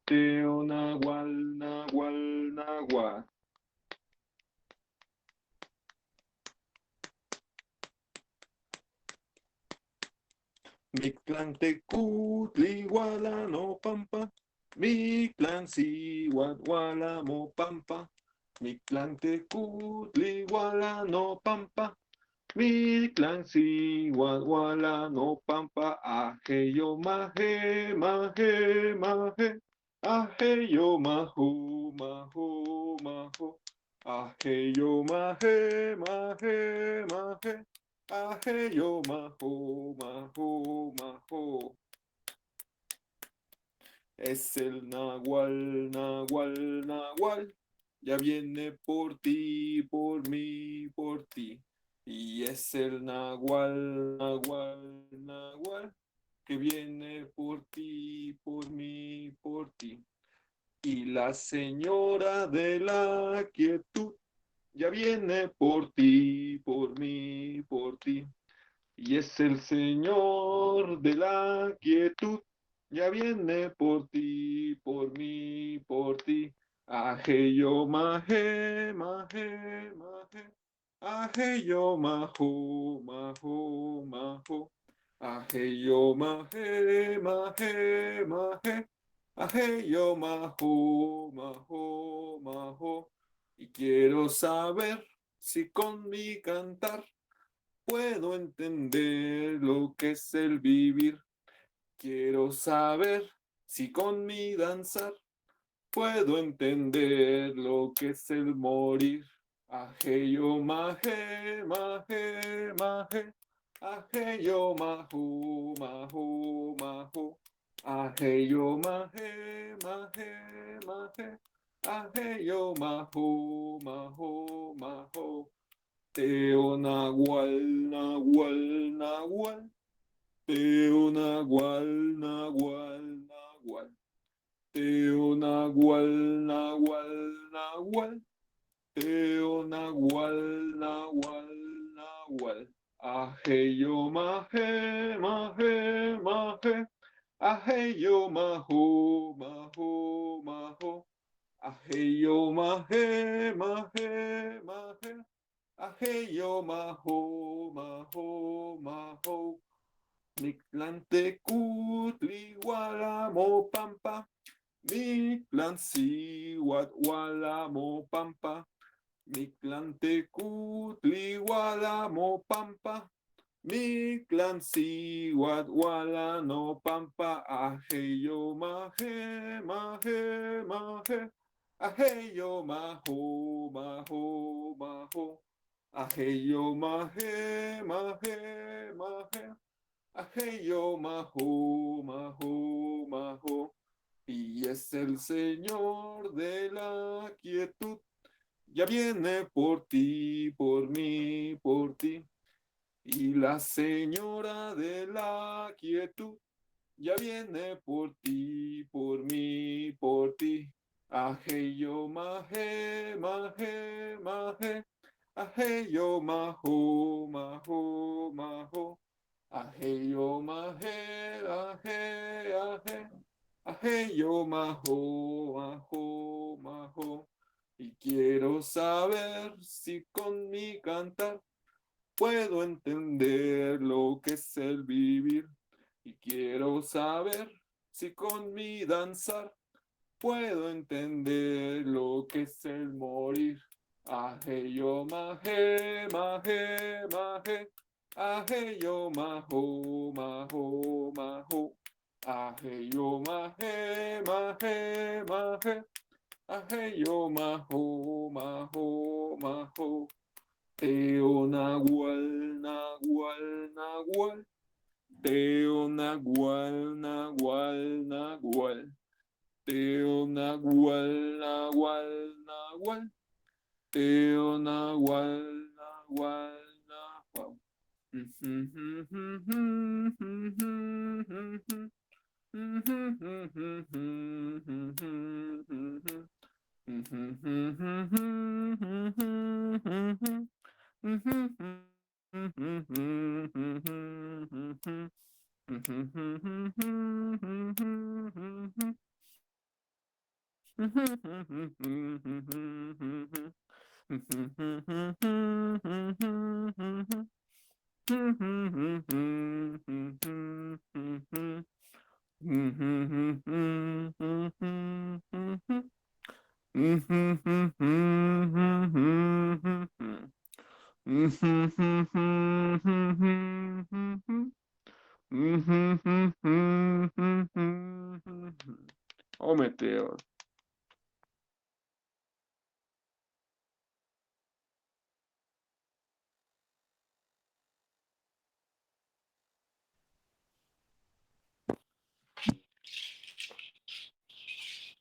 Teo Nahual, Nahual, Nahual. Mictlantecutli, no pampa. Mictlansi, mo pampa. Mictlantecutli, no pampa. Mictlansi, no pampa. Ajeyo maje, maje, maje. Ajeyo majo, majo, majo. Ajeyo maje, maje, maje. Ajeyo majo, majo, majo. Es el Nahual, Nahual, Nahual. Ya viene por ti, por mí, por ti. Y es el Nahual, Nahual, Nahual. Que viene por ti, por mí, por ti. Y la señora de la quietud ya viene por ti, por mí, por ti. Y es el Señor de la quietud, ya viene por ti, por mí, por ti. Ajeyo maje, maje, maje. Ajeyo majo, majo, majo. Ajeyo maje, maje, maje. Ajeyo majo, majo, majo. Y quiero saber si con mi cantar puedo entender lo que es el vivir. Quiero saber si con mi danzar puedo entender lo que es el morir. Ajeyo maje, maje, maje. Ajeyo majo, majo, majo. Ajeyo maje, maje, maje. Ajeyo majo, majo, majo. Teo Nahual, Nahual, Nahual. Teo Nahual, Nahual, Nahual. Teo Nahual, Nahual, Nahual. Teo Nahual, Nahual, Nahual. Ajeyo maje, maje, maje. Ajeyo majo, majo, majo. Ajeyo maje, maje, maje. Ajeyo majo, majo, majo. Mictlantecutli, mo pampa. Mictlansi, mo pampa. Mictlantecutli Guadamopampa, Mictlancihuat Gualano Pampa, Ajeyo Maje, Maje, Maje, Ajeyo Majo, Majo, Majo, Ajeyo Maje, Maje, Maje, Ajeyo Majo, Majo, Majo, y es el Señor de la quietud. Ya viene por ti, por mí, por ti. Y la señora de la quietud ya viene por ti, por mí, por ti. Ajeyo maje, maje, maje. Ajeyo majo, majo, majo. Ajeyo maje, aje, aje. Ajeyo majo, majo, majo. Y quiero saber si con mi cantar puedo entender lo que es el vivir. Y quiero saber si con mi danzar puedo entender lo que es el morir. Ajeyo maje, maje, maje. Ajeyo majo, majo, majo. Ajeyo maje, maje, maje. Ajeyo majo, majo, majo. Teo nagual, nagual, nagual. Teo nagual, nagual, nagual. Teo nagual, nagual, nagual. Teo nagual, nagual, nagual. Oh, Meteo.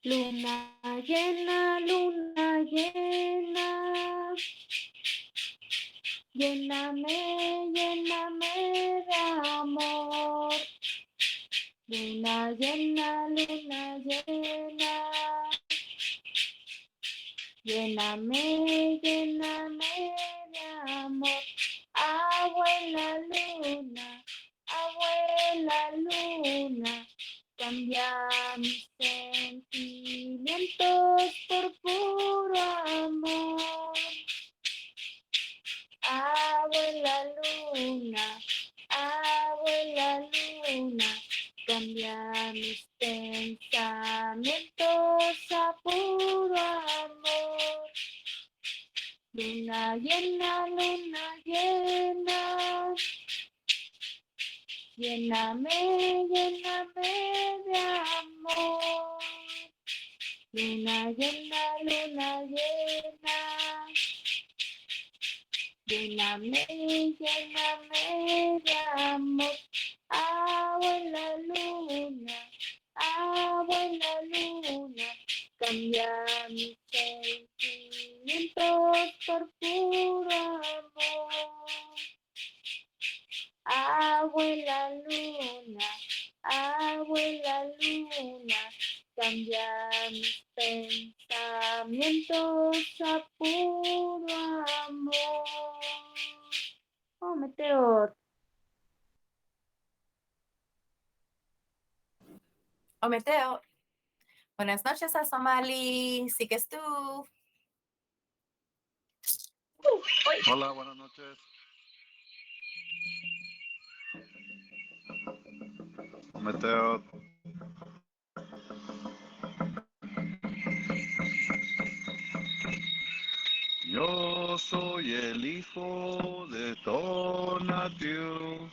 Luna llena, lléname, lléname de amor. Luna llena, lléname, lléname de amor. Abuela luna, cambia mis sentimientos por puro amor. Abuela luna, cambia mis pensamientos a puro amor. Luna llena, lléname, lléname de amor. Luna llena, lléname, lléname de amor. Abuela luna, cambia mis sentimientos por puro amor. Abuela luna, cambia mis pensamientos a puro amor. Oh, Meteor. O Meteo. Buenas noches, Azamali. ¿Sigues tú? Hola, buenas noches. Meteo. Yo soy el hijo de Tonatiuh,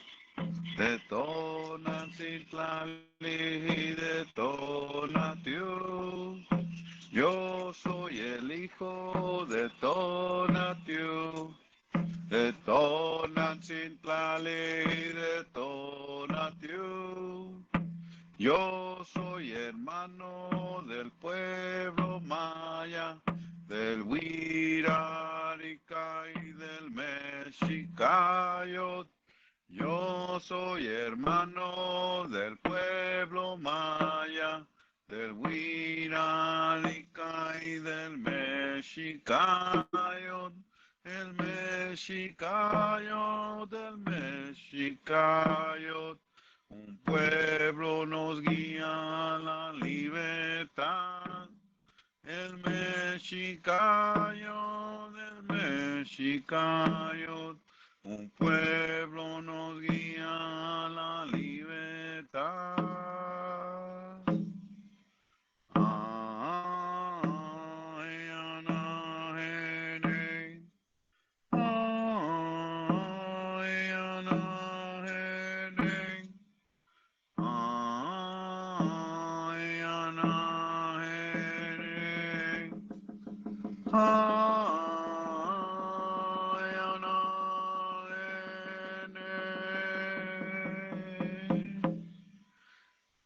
de Tonancintlali y de Tonatiuh. Yo soy el hijo de Tonatiuh, de Tonancintlali y de Tonatiuh. Yo soy hermano del pueblo maya, del Huirarica y del Mexicayot. Yo soy hermano del pueblo maya, del Huirarica y del Mexicayot. El Mexicayot, el Mexicayot. Un pueblo nos guía a la libertad. El Mexicayot, el Mexicayot. Un pueblo nos guía a la libertad. Ay, Ana, Gene. Ay, Ana, Gene. Ay, Ana, Gene. Ay, Ana, Gene.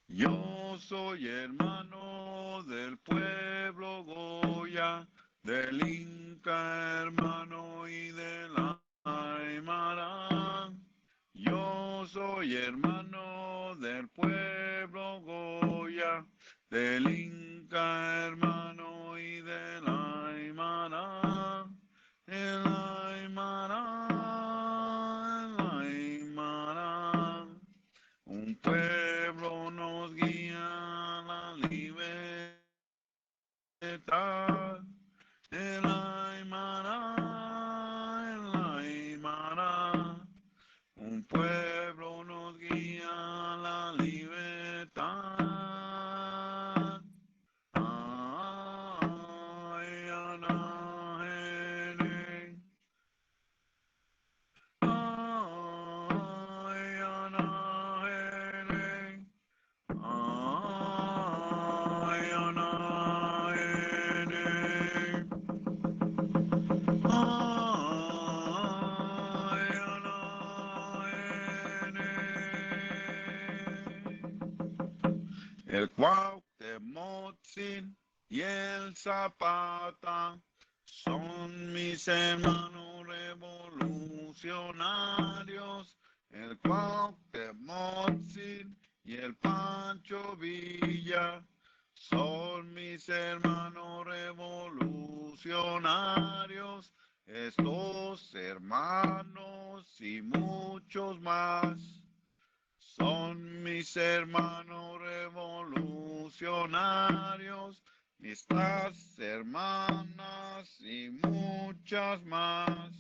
Yo soy hermano del pueblo Goya, del Inca hermano y del Aymara. Yo soy hermano del pueblo Goya, del Inca hermano y del Aymara. El Aymara, el Aymara. Un pueblo nos guía a la libertad. El Aymara, el Aymara. Un pueblo nos guía a la libertad. Ay, Ana, Gene. Ay, Ana, Gene. Ay, Ana, Gene. Ay, Ana, Gene. El Cuauhtemotzin y el Zapata son mis hermanos revolucionarios. El Cuauhtemotzin y el Pancho Villa son mis hermanos revolucionarios. Estos hermanos y muchos más son mis hermanos revolucionarios, estas hermanas y muchas más.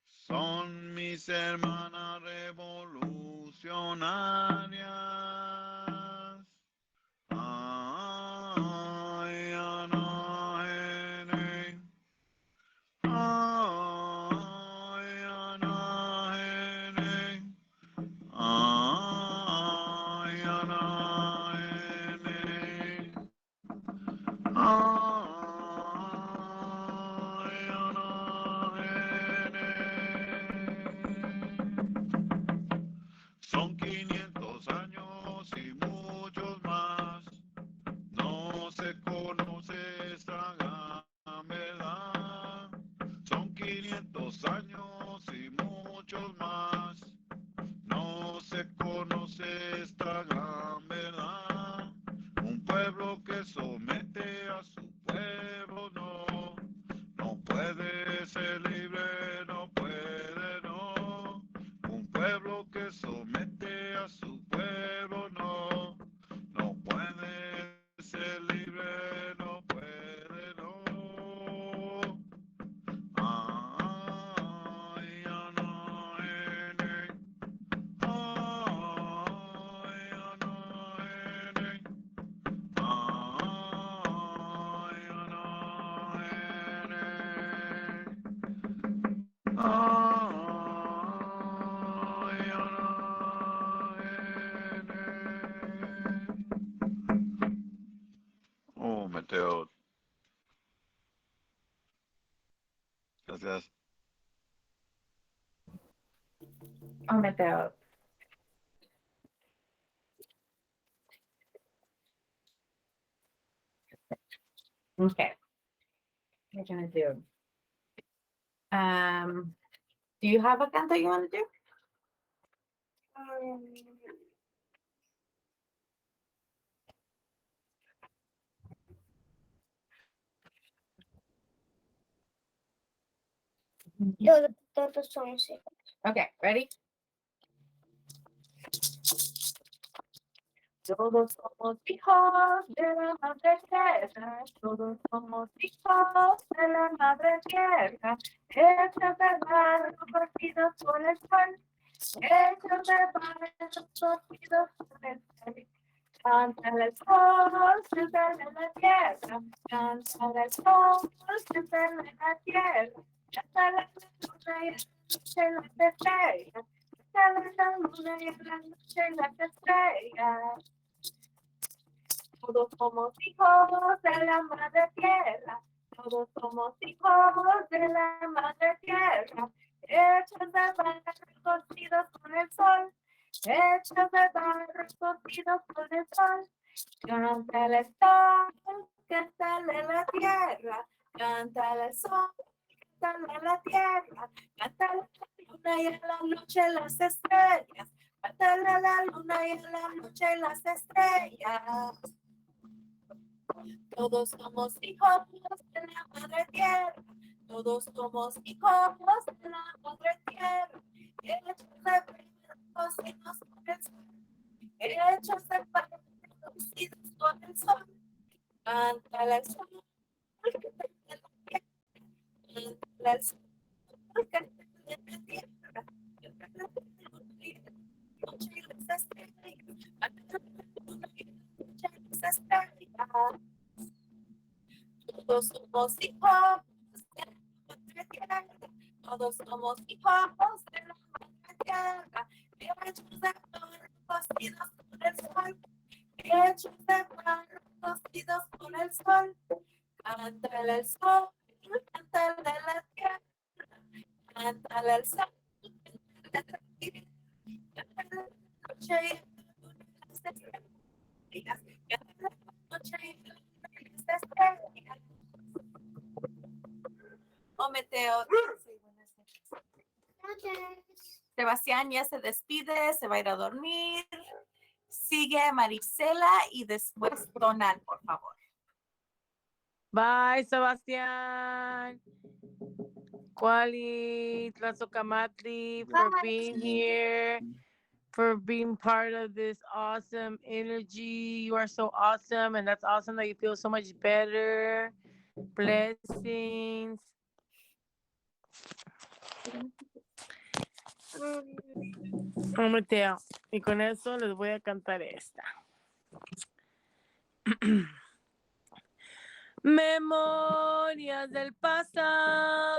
Son mis hermanas revolucionarias. Ay, Ana, Gene. Ay, Ana, Gene. Ay, Ana, Gene. Ay, Ana, Gene. Son 500 años Oh, Mateo. Gracias. Oh, Mateo. Okay. What are you gonna do? Do you have a canto you want to do? Todos somos hijos. Okay, ready? Todos somos hijos de la madre tierra, todos somos hijos de la madre tierra, hechos de barro partidos por el sol, hechos de barro partidos por el sol. Cántale el sol, cántale la tierra, cántale el sol, cántale la tierra, cántale la luna y la noche las estrellas, cántale la luna y la noche las estrellas. Todos somos hijos de la madre tierra, todos somos hijos de la madre tierra, hechos de barro cocidos con el sol, hechos de barro cocidos con el sol. Cántale el sol, cántale la tierra, cántale el sol, cántale la tierra, cántale la luna y en la noche las estrellas, cántale a la luna y en la noche las estrellas. Todos somos hijos de la madre tierra, todos somos hijos de la madre tierra, hechos de barro cocidos con el sol, hechos de barro cocidos con el sol. Cántale al sol, cántale la tierra, cántale al sol, cántale la tierra, cántale la luna y la noche y las estrellas, cántale la luna y la noche y las estrellas. Todos somos hijos de la madre tierra, todos somos hijos de la madre tierra, hechos de barro cocidos con el sol, hechos de barro cocidos con el sol. Cántale al sol, cántale a la tierra, cántale al sol, cántale a la tierra, cántale a la noche y a la luna y las estrellas, cántale a la noche y a la luna y las estrellas. Oh, Mateo. Sí, buenas noches. Sebastián ya se despide, se va a ir a dormir. Sigue Marisela y después Donald, por favor. Bye, Sebastián. Kuali, Tlazocamatli, for being here, for being part of this awesome energy. You are so awesome, and that's awesome that you feel so much better. Blessings. Mateo. Y con eso les voy a cantar esta. Memorias del pasado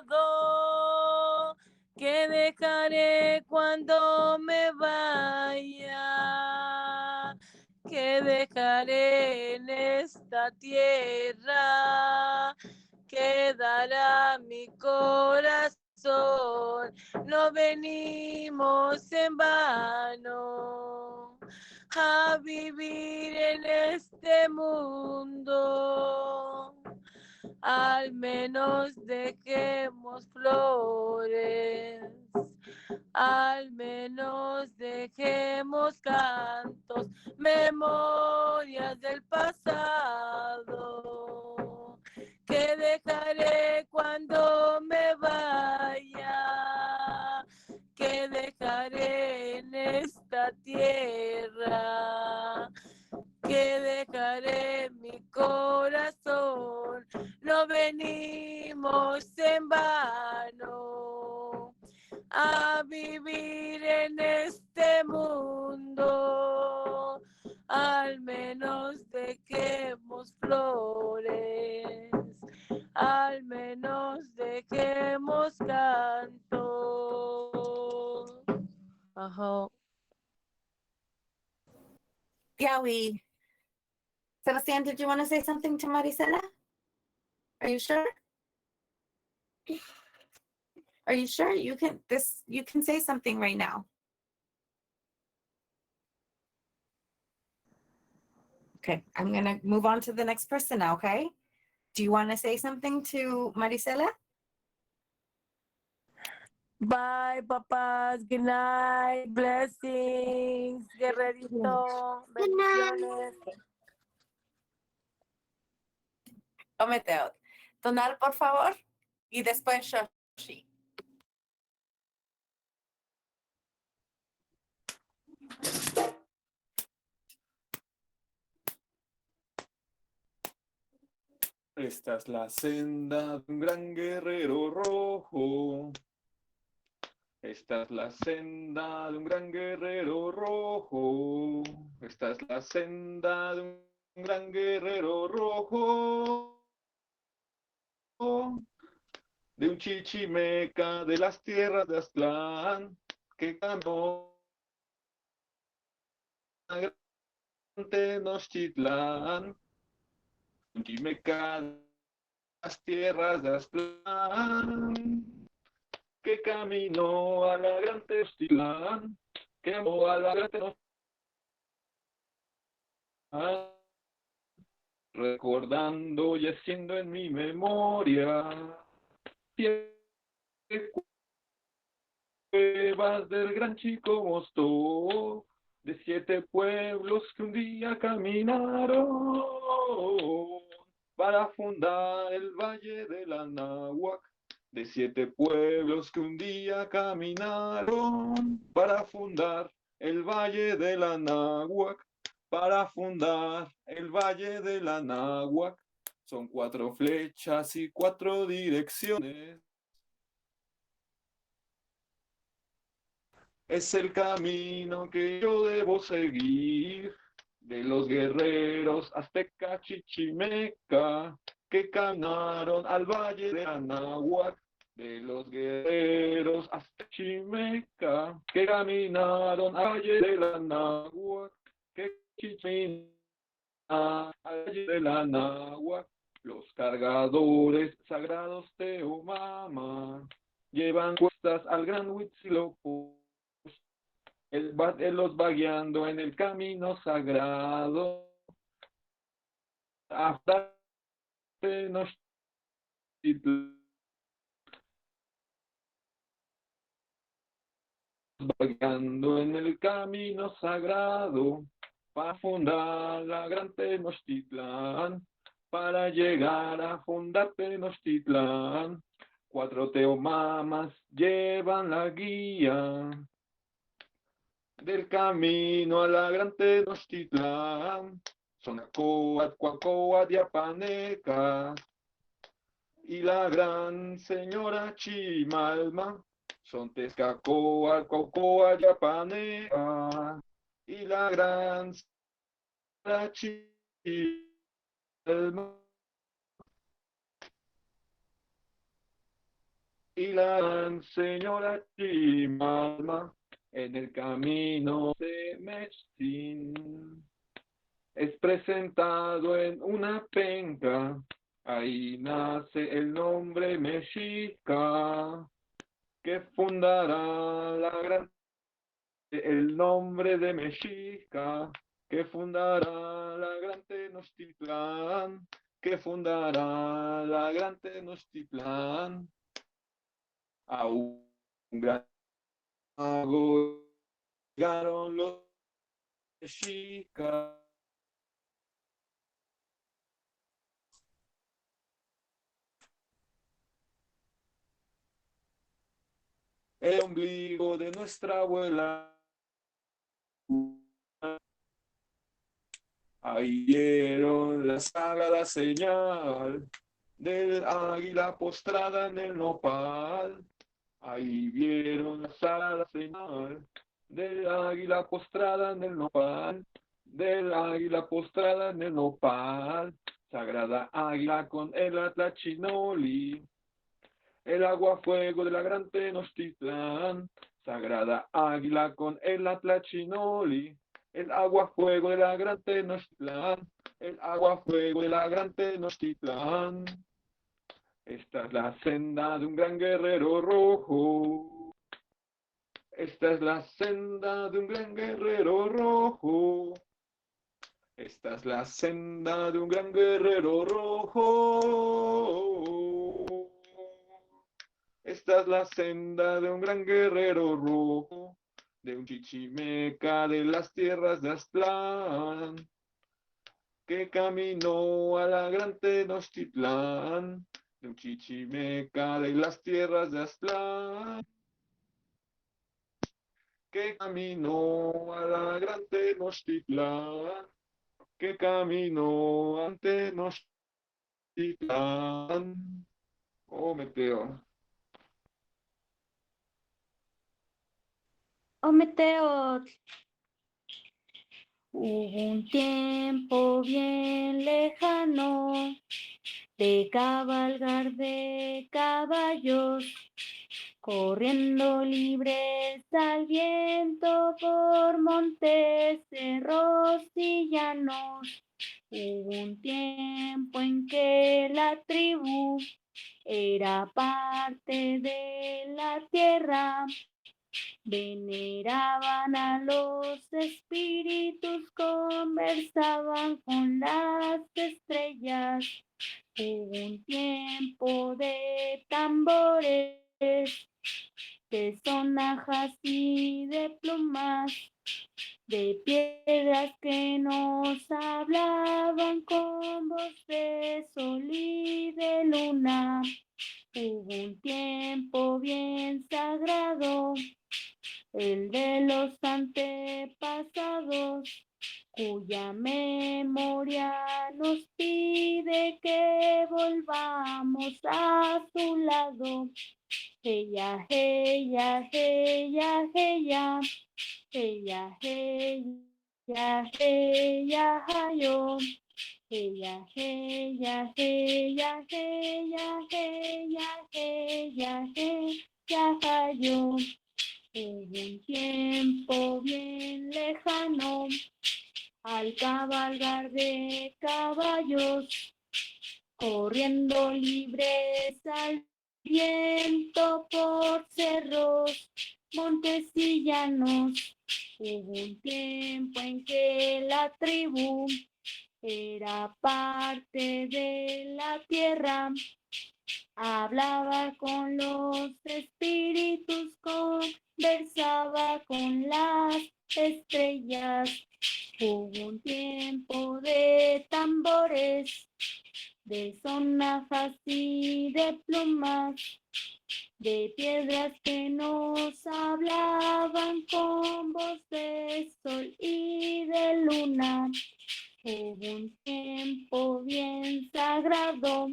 que dejaré cuando me vaya, que dejaré en esta tierra, quedará mi corazón. No venimos en vano a vivir en este mundo. Al menos dejemos flores, al menos dejemos cantos, memorias del pasado, que dejaré cuando me vaya, que dejaré en esta tierra, que dejaré mi corazón. No venimos en vano a vivir en este mundo. Al menos dejemos flores, al menos dejemos cantos. hope. Yeah, Sebastian, did you want to say something to Marisela? Are you sure? Are you sure? You can say something right now. Okay, I'm gonna move on to the next person now, okay? Do you want to say something to Marisela? Bye, papas. Good night. Blessings. Guerrerito. Bendiciones. Tómate Tonal, por favor, y después Shoshi. Esta es la senda de un gran guerrero rojo. Esta es la senda de un gran guerrero rojo. Esta es la senda de un gran guerrero rojo. De un chichimeca de las tierras de Aztlán, que ganó Tenochtitlán. Un chichimeca de las tierras de Aztlán, que caminó a la gran Tenochtitlán, que amó a la gran Tenochtitlán. Recordando y haciendo en mi memoria cuevas del gran Chico Mostó, de 7 pueblos que un día caminaron para fundar el Valle del Anáhuac, de 7 pueblos que un día caminaron para fundar el Valle del Anáhuac, para fundar el Valle del Anáhuac. Son 4 flechas y 4 direcciones. Es el camino que yo debo seguir, de los guerreros azteca chichimeca que caminaron al Valle del Anáhuac, de los guerreros azteca chichimeca que caminaron al Valle del Anáhuac, que caminaron al Valle del Anáhuac. Los cargadores sagrados de Omama llevan cuestas al gran Huitzilopochtli. Él los va guiando en el camino sagrado hasta Tenochtitlán. Va guiando en el camino sagrado para fundar la gran Tenochtitlán, para llegar a fundar Tenochtitlán. 4 teomamas llevan la guía del camino a la gran Tenochtitlán. Son Acoat, Cuacoat y Apaneca y la gran señora Chimalma. Son Tezcacoat, Cuacoat y Apaneca y la gran señora Chimalma. Y la gran señora Chimalma. En el camino de Mechtin es presentado en una penca, ahí nace el nombre mexica, que fundará la gran, el nombre de Mexica, que fundará la gran Tenochtitlán, que fundará la gran Tenochtitlán. A un gran llegaron los mexicas. El ombligo de nuestra abuela. Ahí vieron la sagrada señal del águila postrada en el nopal. Ahí vieron la sagrada señal del águila postrada en el nopal, del águila postrada en el nopal. Sagrada águila con el atlachinoli, El agua fuego de la gran Tenochtitlán, sagrada águila con el Atlachinoli. El agua fuego de la gran Tenochtitlán, el agua fuego de la gran Tenochtitlán. Esta es la senda de un gran guerrero rojo. Esta es la senda de un gran guerrero rojo. Esta es la senda de un gran guerrero rojo. Esta es la senda de un gran guerrero rojo, de un chichimeca de las tierras de Aztlán, que caminó a la gran Tenochtitlán, de un chichimeca de las tierras de Aztlán, que caminó a la gran Tenochtitlán, que caminó a Tenochtitlán. Oh, Meteo. Ometeotl. Hubo un tiempo bien lejano de cabalgar de caballos, corriendo libres al viento por montes, cerros y llanos. Hubo un tiempo en que la tribu era parte de la tierra. Veneraban a los espíritus, conversaban con las estrellas. Hubo un tiempo de tambores, de sonajas y de plumas, de piedras que nos hablaban con voz de sol y de luna. Hubo un tiempo bien sagrado, el de los antepasados, cuya memoria nos pide que volvamos a su lado. Heya, heya, heya, heya, heya, heya, heya, hayo. Heya, heya, heya, heya, heya, heya, heya, hayo. En un tiempo bien lejano, al cabalgar de caballos, corriendo libres al viento por cerros, montes y llanos. Hubo un tiempo en que la tribu era parte de la tierra. Hablaba con los espíritus, conversaba con las estrellas. Hubo un tiempo de tambores, de sonajas y de plumas, de piedras que nos hablaban con voz de sol y de luna. Hubo un tiempo bien sagrado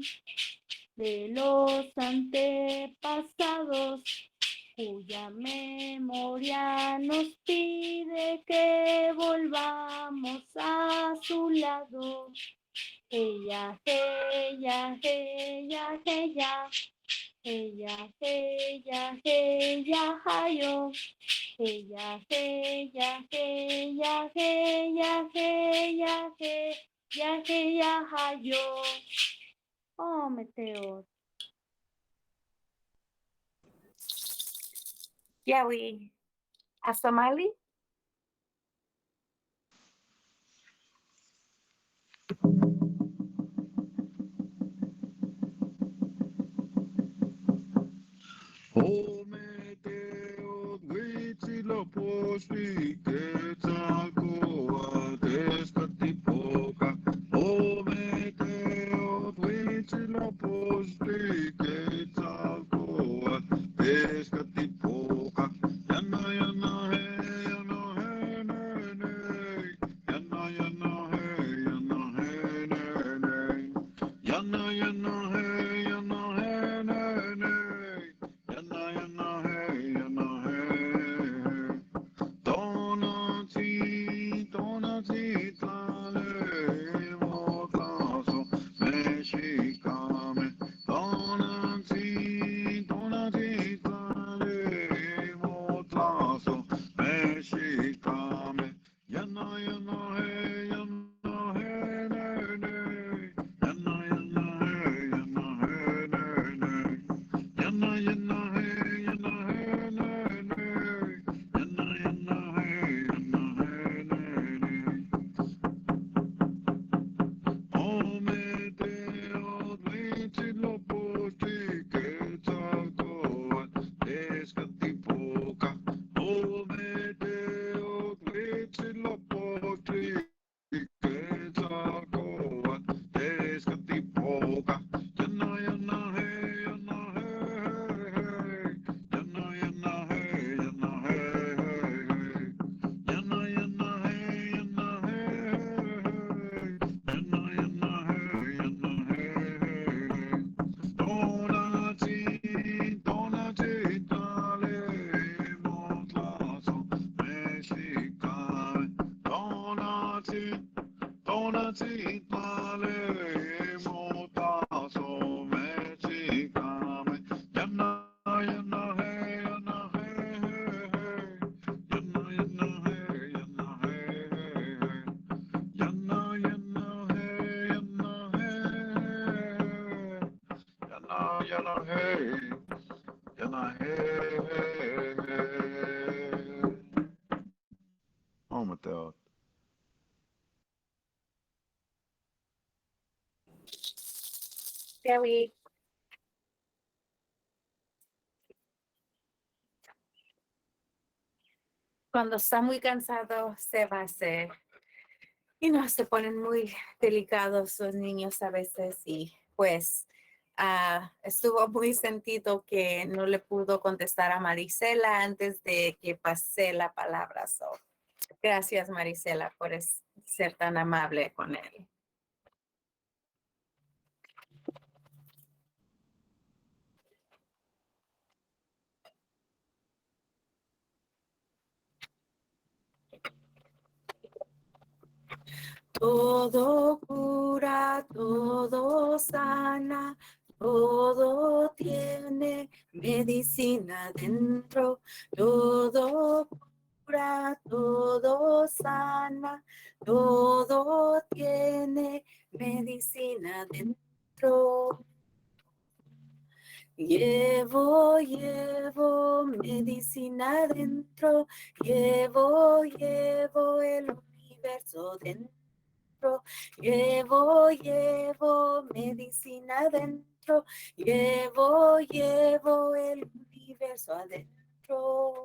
de los antepasados, cuya memoria nos pide que volvamos a su lado. Heya, heya, heya, heya, heya, heya, heya, hayo. Heya, heya, heya, heya, heya, heya, heya, hayo. Oh, Meteo. Yawi, Asomali. O Meteo, Huitzilopochtli, Quetzalcóatl, Tezcatlipoca. O Meteo, Huitzilopochtli, Quetzalcóatl, Tezcatlipoca. Yana, yana, hey, yana, hey, hey, hey. Yana, yana, hey, yana, hey, Mona chitale mota so me chikame yana yana hey yana hey hey hey yana yana hey yana hey hey hey yana yana hey yana hey yana yana hey yana hey hey hey. Oh, Mateo. Terry. Cuando está muy cansado, se va a hacer. Y no, se ponen muy delicados los niños a veces y pues estuvo muy sentido que no le pudo contestar a Marisela antes de que pasé la palabra. So, gracias Marisela por ser tan amable con él. Todo cura, todo sana, todo tiene medicina dentro. Todo cura, todo sana, todo tiene medicina dentro. Llevo medicina dentro, llevo el universo dentro. Llevo medicina dentro, llevo el universo adentro.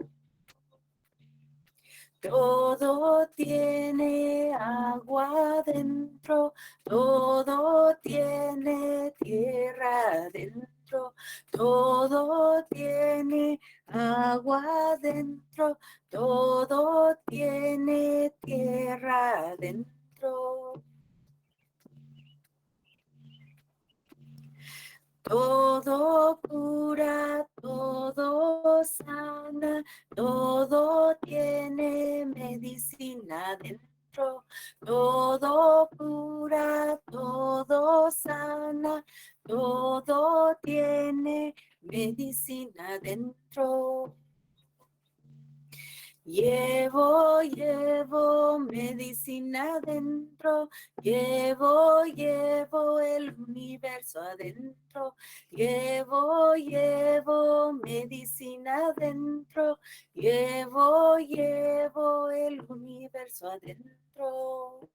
Todo tiene agua dentro, todo tiene tierra dentro, todo tiene agua dentro, todo tiene tierra dentro. Todo cura, todo sana, todo tiene medicina dentro. Todo cura, todo sana, todo tiene medicina dentro. Llevo medicina dentro, llevo el universo adentro, llevo medicina dentro, llevo el universo adentro.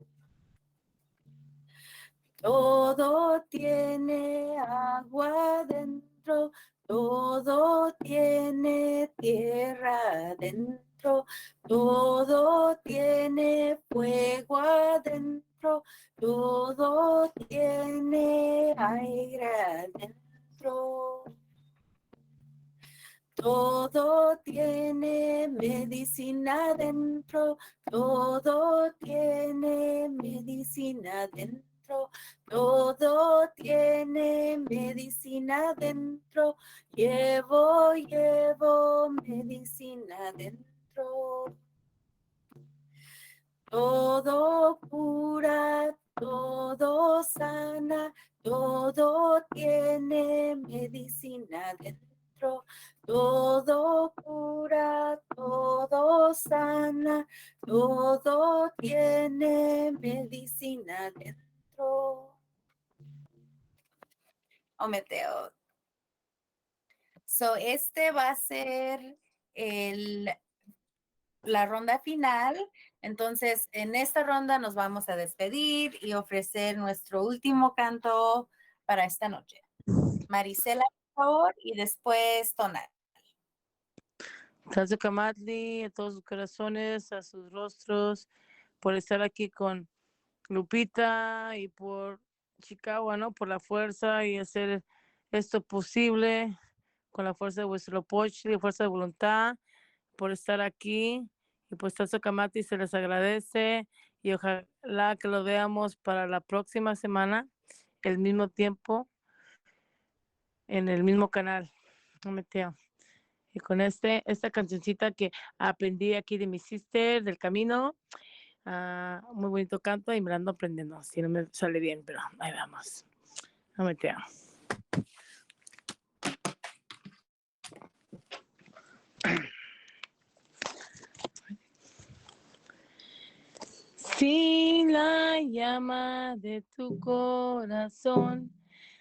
Todo tiene agua dentro, todo tiene tierra dentro, todo tiene fuego adentro, todo tiene aire adentro. Todo tiene medicina dentro, todo tiene medicina dentro, todo tiene medicina dentro, llevo medicina dentro. Todo cura, todo sana, todo tiene medicina dentro. Todo cura, todo sana, todo tiene medicina dentro. Ometeo. So, este va a ser la ronda final. Entonces, en esta ronda nos vamos a despedir y ofrecer nuestro último canto para esta noche. Marisela, por favor, y después Tonal. Tzatzikamatli, a todos sus corazones, a sus rostros, por estar aquí con Lupita y por Chicago, ¿no? Por la fuerza y hacer esto posible con la fuerza de vuestro pochi, fuerza de voluntad, por estar aquí. Y pues Tzatzikamatli se les agradece y ojalá que lo veamos para la próxima semana, el mismo tiempo, en el mismo canal. No me teo. Y con esta cancioncita que aprendí aquí de mi sister del camino, muy bonito canto y me lo ando aprendiendo. Si no me sale bien, pero ahí vamos. No me te amo. Si la llama de tu corazón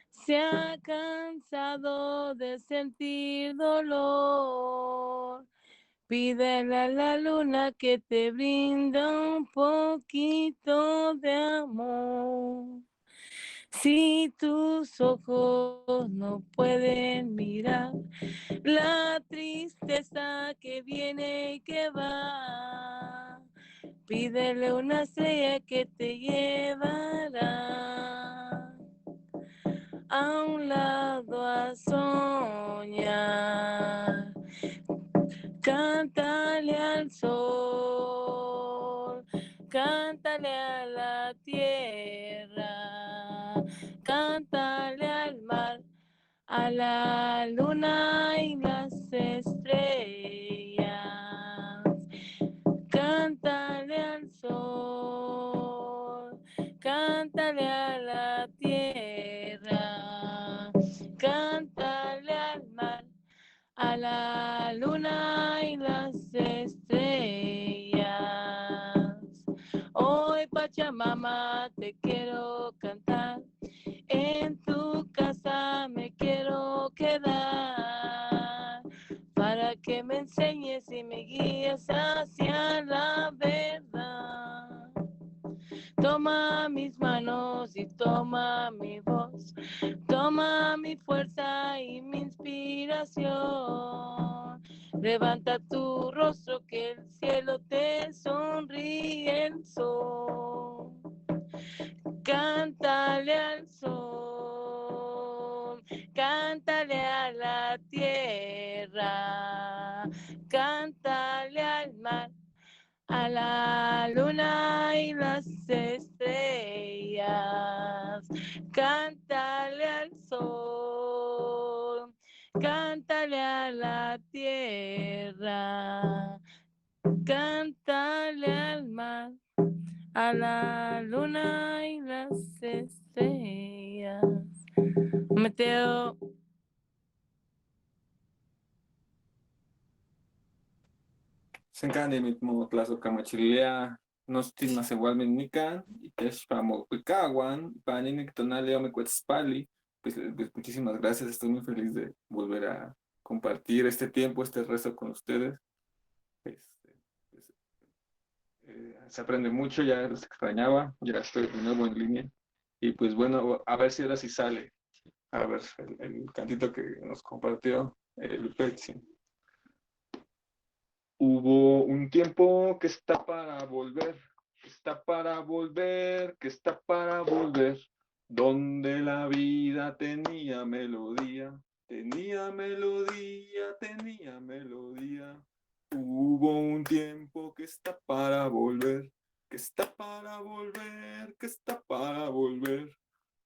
se ha cansado de sentir dolor, pídele a la luna que te brinda un poquito de amor. Si tus ojos no pueden mirar la tristeza que viene y que va, pídele una estrella que te llevará a un lado a soñar. Cántale al sol, cántale a la tierra, cántale al mar, a la luna y las estrellas. Cántale al sol, cántale a la tierra, cántale al mar, a la luna y las estrellas. Hoy Pachamama te quiero cantar, en tu casa me quiero quedar, para que me enseñes y me guíes hacia la verdad. Toma mis manos y toma mi voz, toma mi fuerza y mi inspiración. Levanta tu rostro que el cielo te sonríe el sol. Cántale al sol, cántale a la tierra, cántale al mar, a la luna y las estrellas. Cántale al sol, cántale a la tierra, cántale al mar, a la luna y las estrellas. Mateo. Sencani mismo tlazo camachilea, nos tinas igualmente nican, y que es pamo picaguan, panini tonale me cuetspali. Pues muchísimas gracias, estoy muy feliz de volver a compartir este tiempo, este rezo con ustedes. Este, pues, se aprende mucho, ya los extrañaba, ya estoy de nuevo en línea. Y pues bueno, a ver si ahora sí sale. A ver, el cantito que nos compartió el Pepsi. Hubo un tiempo que está para volver, que está para volver, que está para volver, donde la vida tenía melodía, tenía melodía, tenía melodía. Hubo un tiempo que está para volver, que está para volver, que está para volver,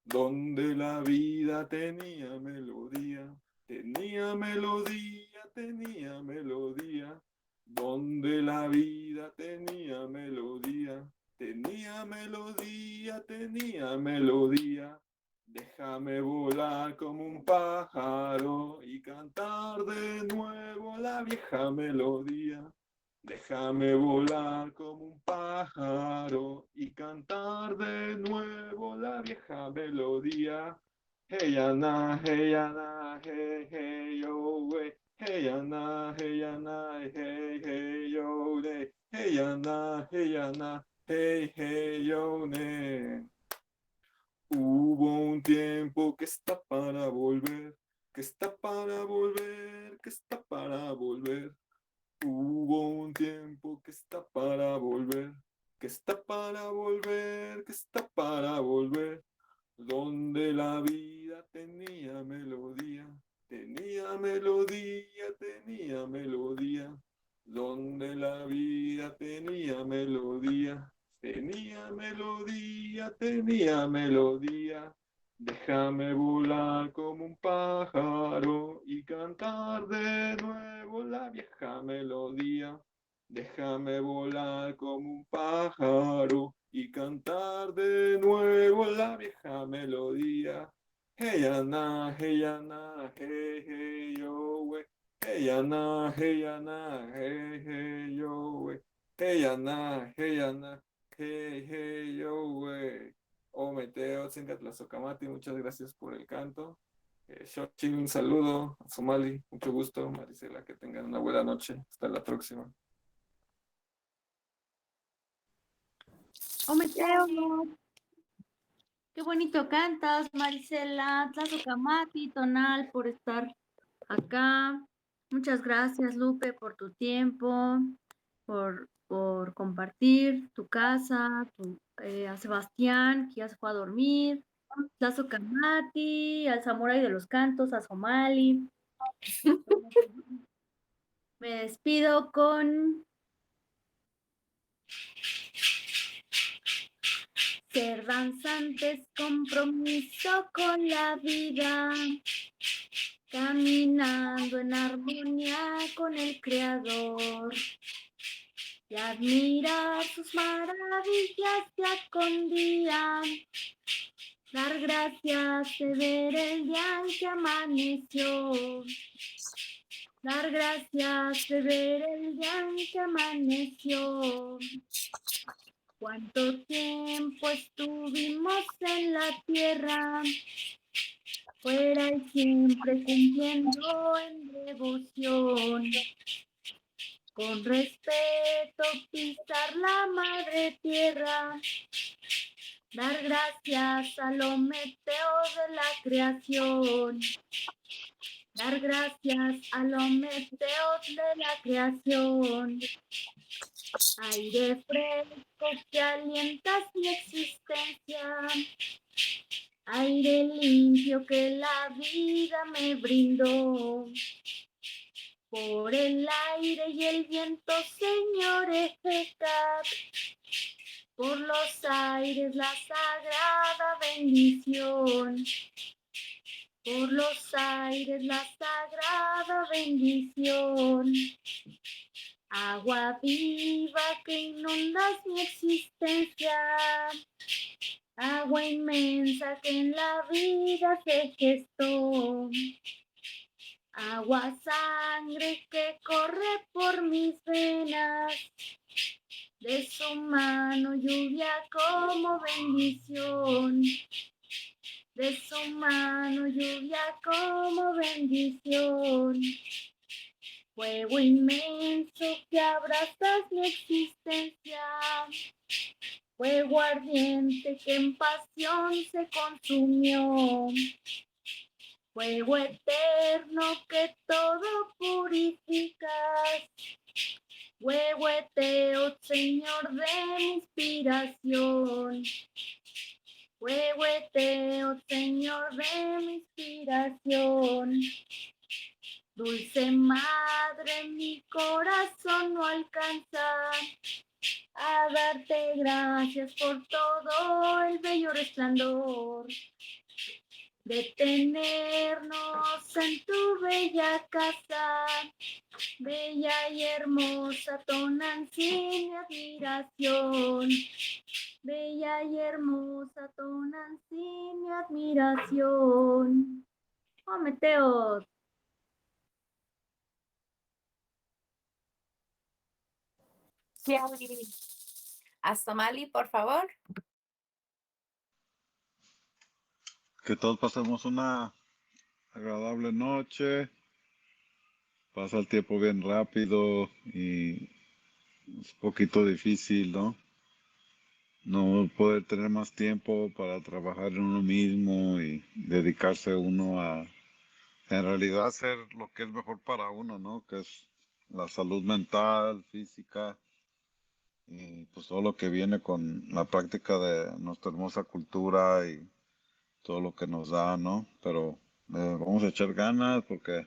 donde la vida tenía melodía, tenía melodía, tenía melodía. Donde la vida tenía melodía, tenía melodía, tenía melodía. Déjame volar como un pájaro y cantar de nuevo la vieja melodía. Déjame volar como un pájaro y cantar de nuevo la vieja melodía. Hey Ana, hey Ana, hey hey yo wey. Hey Ana, hey Ana, hey hey yo ne. Hey Ana, hey Ana, hey hey yo ne. Hubo un tiempo que está para volver, que está para volver, que está para volver. Hubo un tiempo que está para volver, que está para volver, que está para volver, donde la vida tenía melodía, tenía melodía, tenía melodía, donde la vida tenía melodía, tenía melodía, tenía melodía. Déjame volar como un pájaro y cantar de nuevo la vieja melodía. Déjame volar como un pájaro y cantar de nuevo la vieja melodía. Hey Ana, hey Ana, hey hey yo wey. Hey Ana, hey Ana, hey hey yo wey. Hey Ana, hey Ana, hey hey yo wey. Oh Meteo, Tzingatlazocamati, muchas gracias por el canto. Xochitl, un saludo. A Somali, mucho gusto. Marisela, que tengan una buena noche. Hasta la próxima. Oh, Mateo, qué bonito cantas, Marisela, Tlazocamati, Tonal, por estar acá. Muchas gracias, Lupe, por tu tiempo, por compartir tu casa, a Sebastián, que ya se fue a dormir, Tlazocamati, al Samurai de los Cantos, a Somali. Me despido con ser danzantes, compromiso con la vida, caminando en armonía con el Creador y admirar sus maravillas día con día, dar gracias de ver el día en que amaneció, dar gracias de ver el día en que amaneció. ¿Cuánto tiempo estuvimos en la tierra? Fuera y siempre cumpliendo en devoción. Con respeto pisar la madre tierra. Dar gracias a lo meteo de la creación. Dar gracias a lo meteo de la creación. Aire fresco que alientas mi existencia, aire limpio que la vida me brindó. Por el aire y el viento, Señor, ejecad, por los aires la sagrada bendición. Por los aires la sagrada bendición. Agua viva que inundas mi existencia, agua inmensa que en la vida se gestó, agua sangre que corre por mis venas, de su mano lluvia como bendición, de su mano lluvia como bendición. Fuego inmenso que abrazas mi existencia, fuego ardiente que en pasión se consumió, fuego eterno que todo purificas, fuego eteo, Señor de mi inspiración, fuego eteo, Señor de mi inspiración. Dulce madre, mi corazón no alcanza a darte gracias por todo el bello resplandor de tenernos en tu bella casa, bella y hermosa, Tonantzin, mi admiración, bella y hermosa, Tonantzin, mi admiración. Oh, Meteos. A Somali, por favor. Que todos pasemos una agradable noche. Pasa el tiempo bien rápido y es un poquito difícil, ¿no? No poder tener más tiempo para trabajar en uno mismo y dedicarse uno a, en realidad, hacer lo que es mejor para uno, ¿no? Que es la salud mental, física y pues todo lo que viene con la práctica de nuestra hermosa cultura y todo lo que nos da, ¿no? Pero vamos a echar ganas porque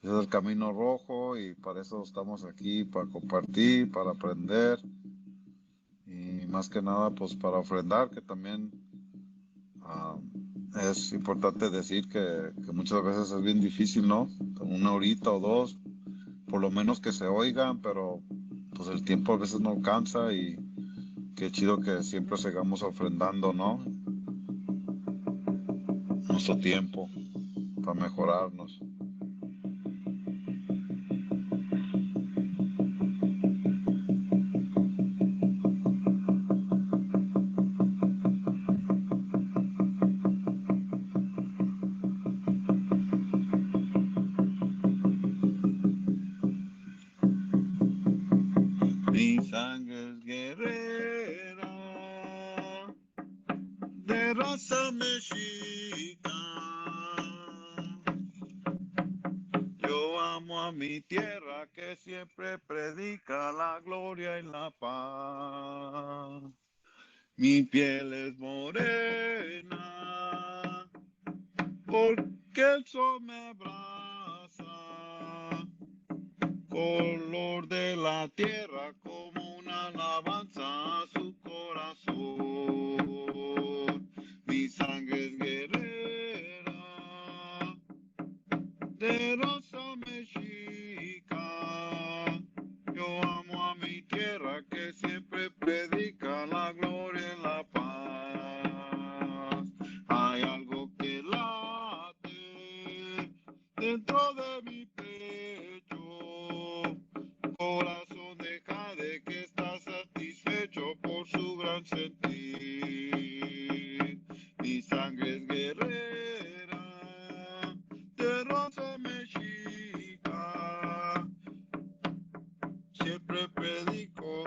ese es el camino rojo y para eso estamos aquí, para compartir, para aprender y más que nada pues para ofrendar, que también es importante decir que muchas veces es bien difícil, ¿no? Una horita o dos, por lo menos que se oigan, pero pues el tiempo a veces no alcanza y qué chido que siempre sigamos ofrendando, ¿no? Nuestro tiempo para mejorarnos. Mi sangre es guerrera, de raza mexica. Yo amo a mi tierra que siempre predica la gloria y la paz. Mi piel es morena, porque el sol me abraza. Color de la tierra como una alabanza a su corazón. Mi sangre es guerrera, de raza mexica. Yo amo a mi tierra que siempre predica la gloria y la paz. Hay algo que late dentro de mi pecho. Corazón de jade que está satisfecho por su gran sentir. Mi sangre es guerrera, de raza mexica. Siempre predico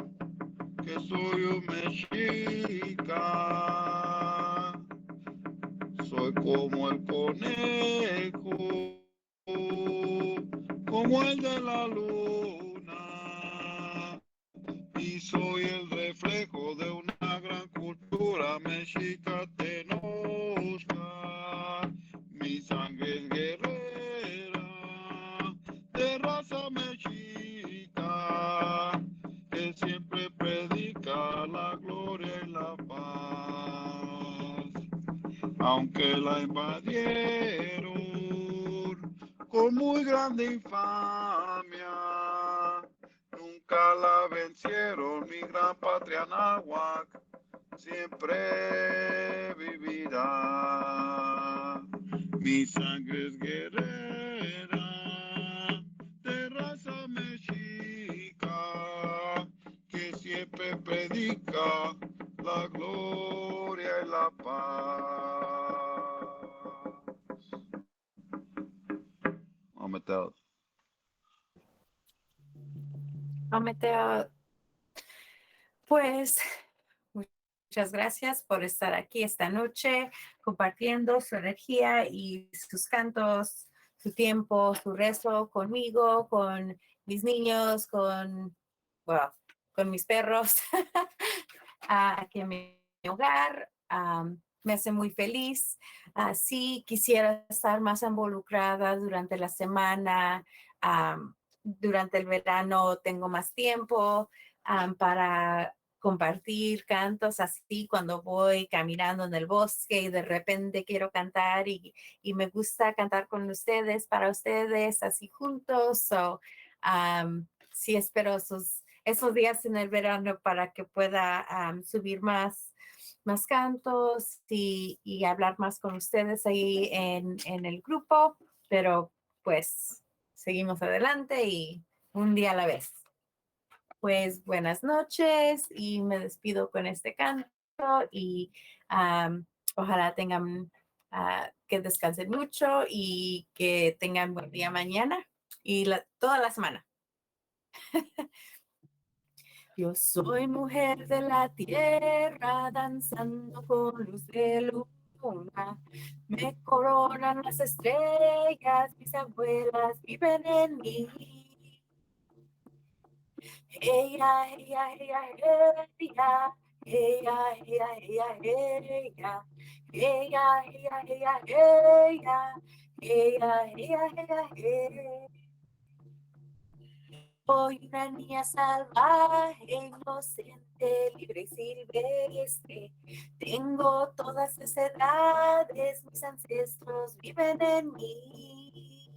que soy un mexica. Soy como el conejo, como el de la luna, y soy el reflejo de una gran cultura mexica tenosca. Mi sangre es guerrera, de raza mexica, que siempre predica la gloria y la paz. Aunque la invadieron con muy grande infamia, nunca la vencieron, mi gran patria náhuac siempre vivirá. Mi sangre es guerrera, de raza mexica, que siempre predica la gloria y la paz. Mateo. Pues muchas gracias por estar aquí esta noche compartiendo su energía y sus cantos, su tiempo, su rezo conmigo, con mis niños, con mis perros, aquí en mi hogar. Me hace muy feliz. Sí, quisiera estar más involucrada durante la semana. Durante el verano tengo más tiempo para compartir cantos así cuando voy caminando en el bosque y de repente quiero cantar y me gusta cantar con ustedes, para ustedes, así juntos. Sí, espero esos días en el verano para que pueda subir más cantos y hablar más con ustedes ahí en el grupo, pero pues seguimos adelante y un día a la vez. Pues buenas noches y me despido con este canto y ojalá tengan que descansen mucho y que tengan buen día mañana y toda la semana. Yo soy mujer de la tierra, danzando con luz de luna. Me coronan las estrellas, mis abuelas viven en mí. Ella, ella, ella, ella, ella, ella, ella, ella, ella, ella, ella, ella, ella, ella, ella, ella. Soy una niña salvaje, inocente, libre y silvestre. Tengo todas las edades, mis ancestros viven en mí.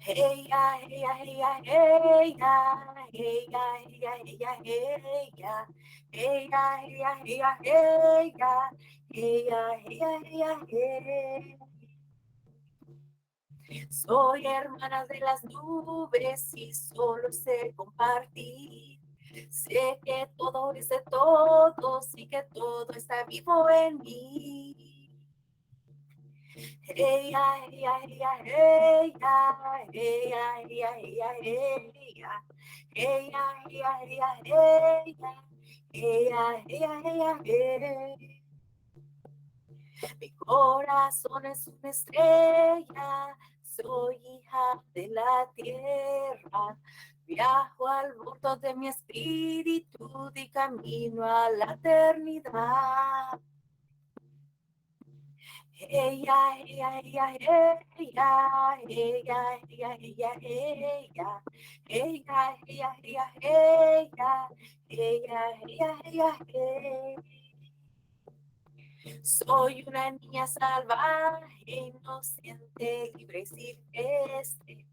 Hey ya, hey ya, hey ya, hey ya, hey ya, hey ya, hey ya, hey ya, hey ya, hey ya, hey ya, hey ya, hey ya, hey ya, hey ya, hey. Soy hermana de las nubes y solo sé compartir. Sé que todo es de todos y que todo está vivo en mí. Hey ya, hey ya, hey ya, hey ya, hey ya, hey ya, hey ya, hey ya, hey ya, hey ya, hey ya, hey ya, hey ya, hey ya, hey ya, hey. Mi corazón es una estrella, soy hija de la tierra. Viajo al borde de mi espíritu y camino a la eternidad. Ella, ella, ella, ella, ella, ella, ella, ella, ella, ella, ella, ella, ella, ella, ella. Soy una niña salvaje, inocente, libre y silvestre.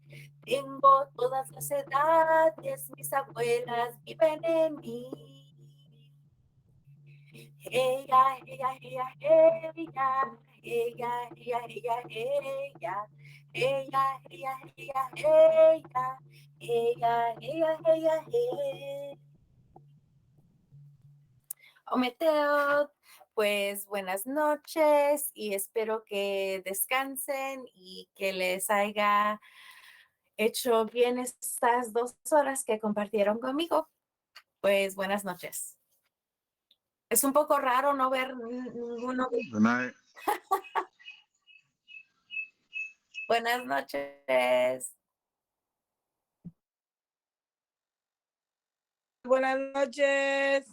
Tengo todas las edades, mis abuelas viven en mí. Ella, ella, ella, ella, ella, ella, ella, ella, ella, ella, ella, ella, ella. Ometeo, pues buenas noches y espero que descansen y que les haya hecho bien estas 2 horas que compartieron conmigo. Pues buenas noches. Es un poco raro no ver ninguno. Good night. Buenas noches. Buenas noches.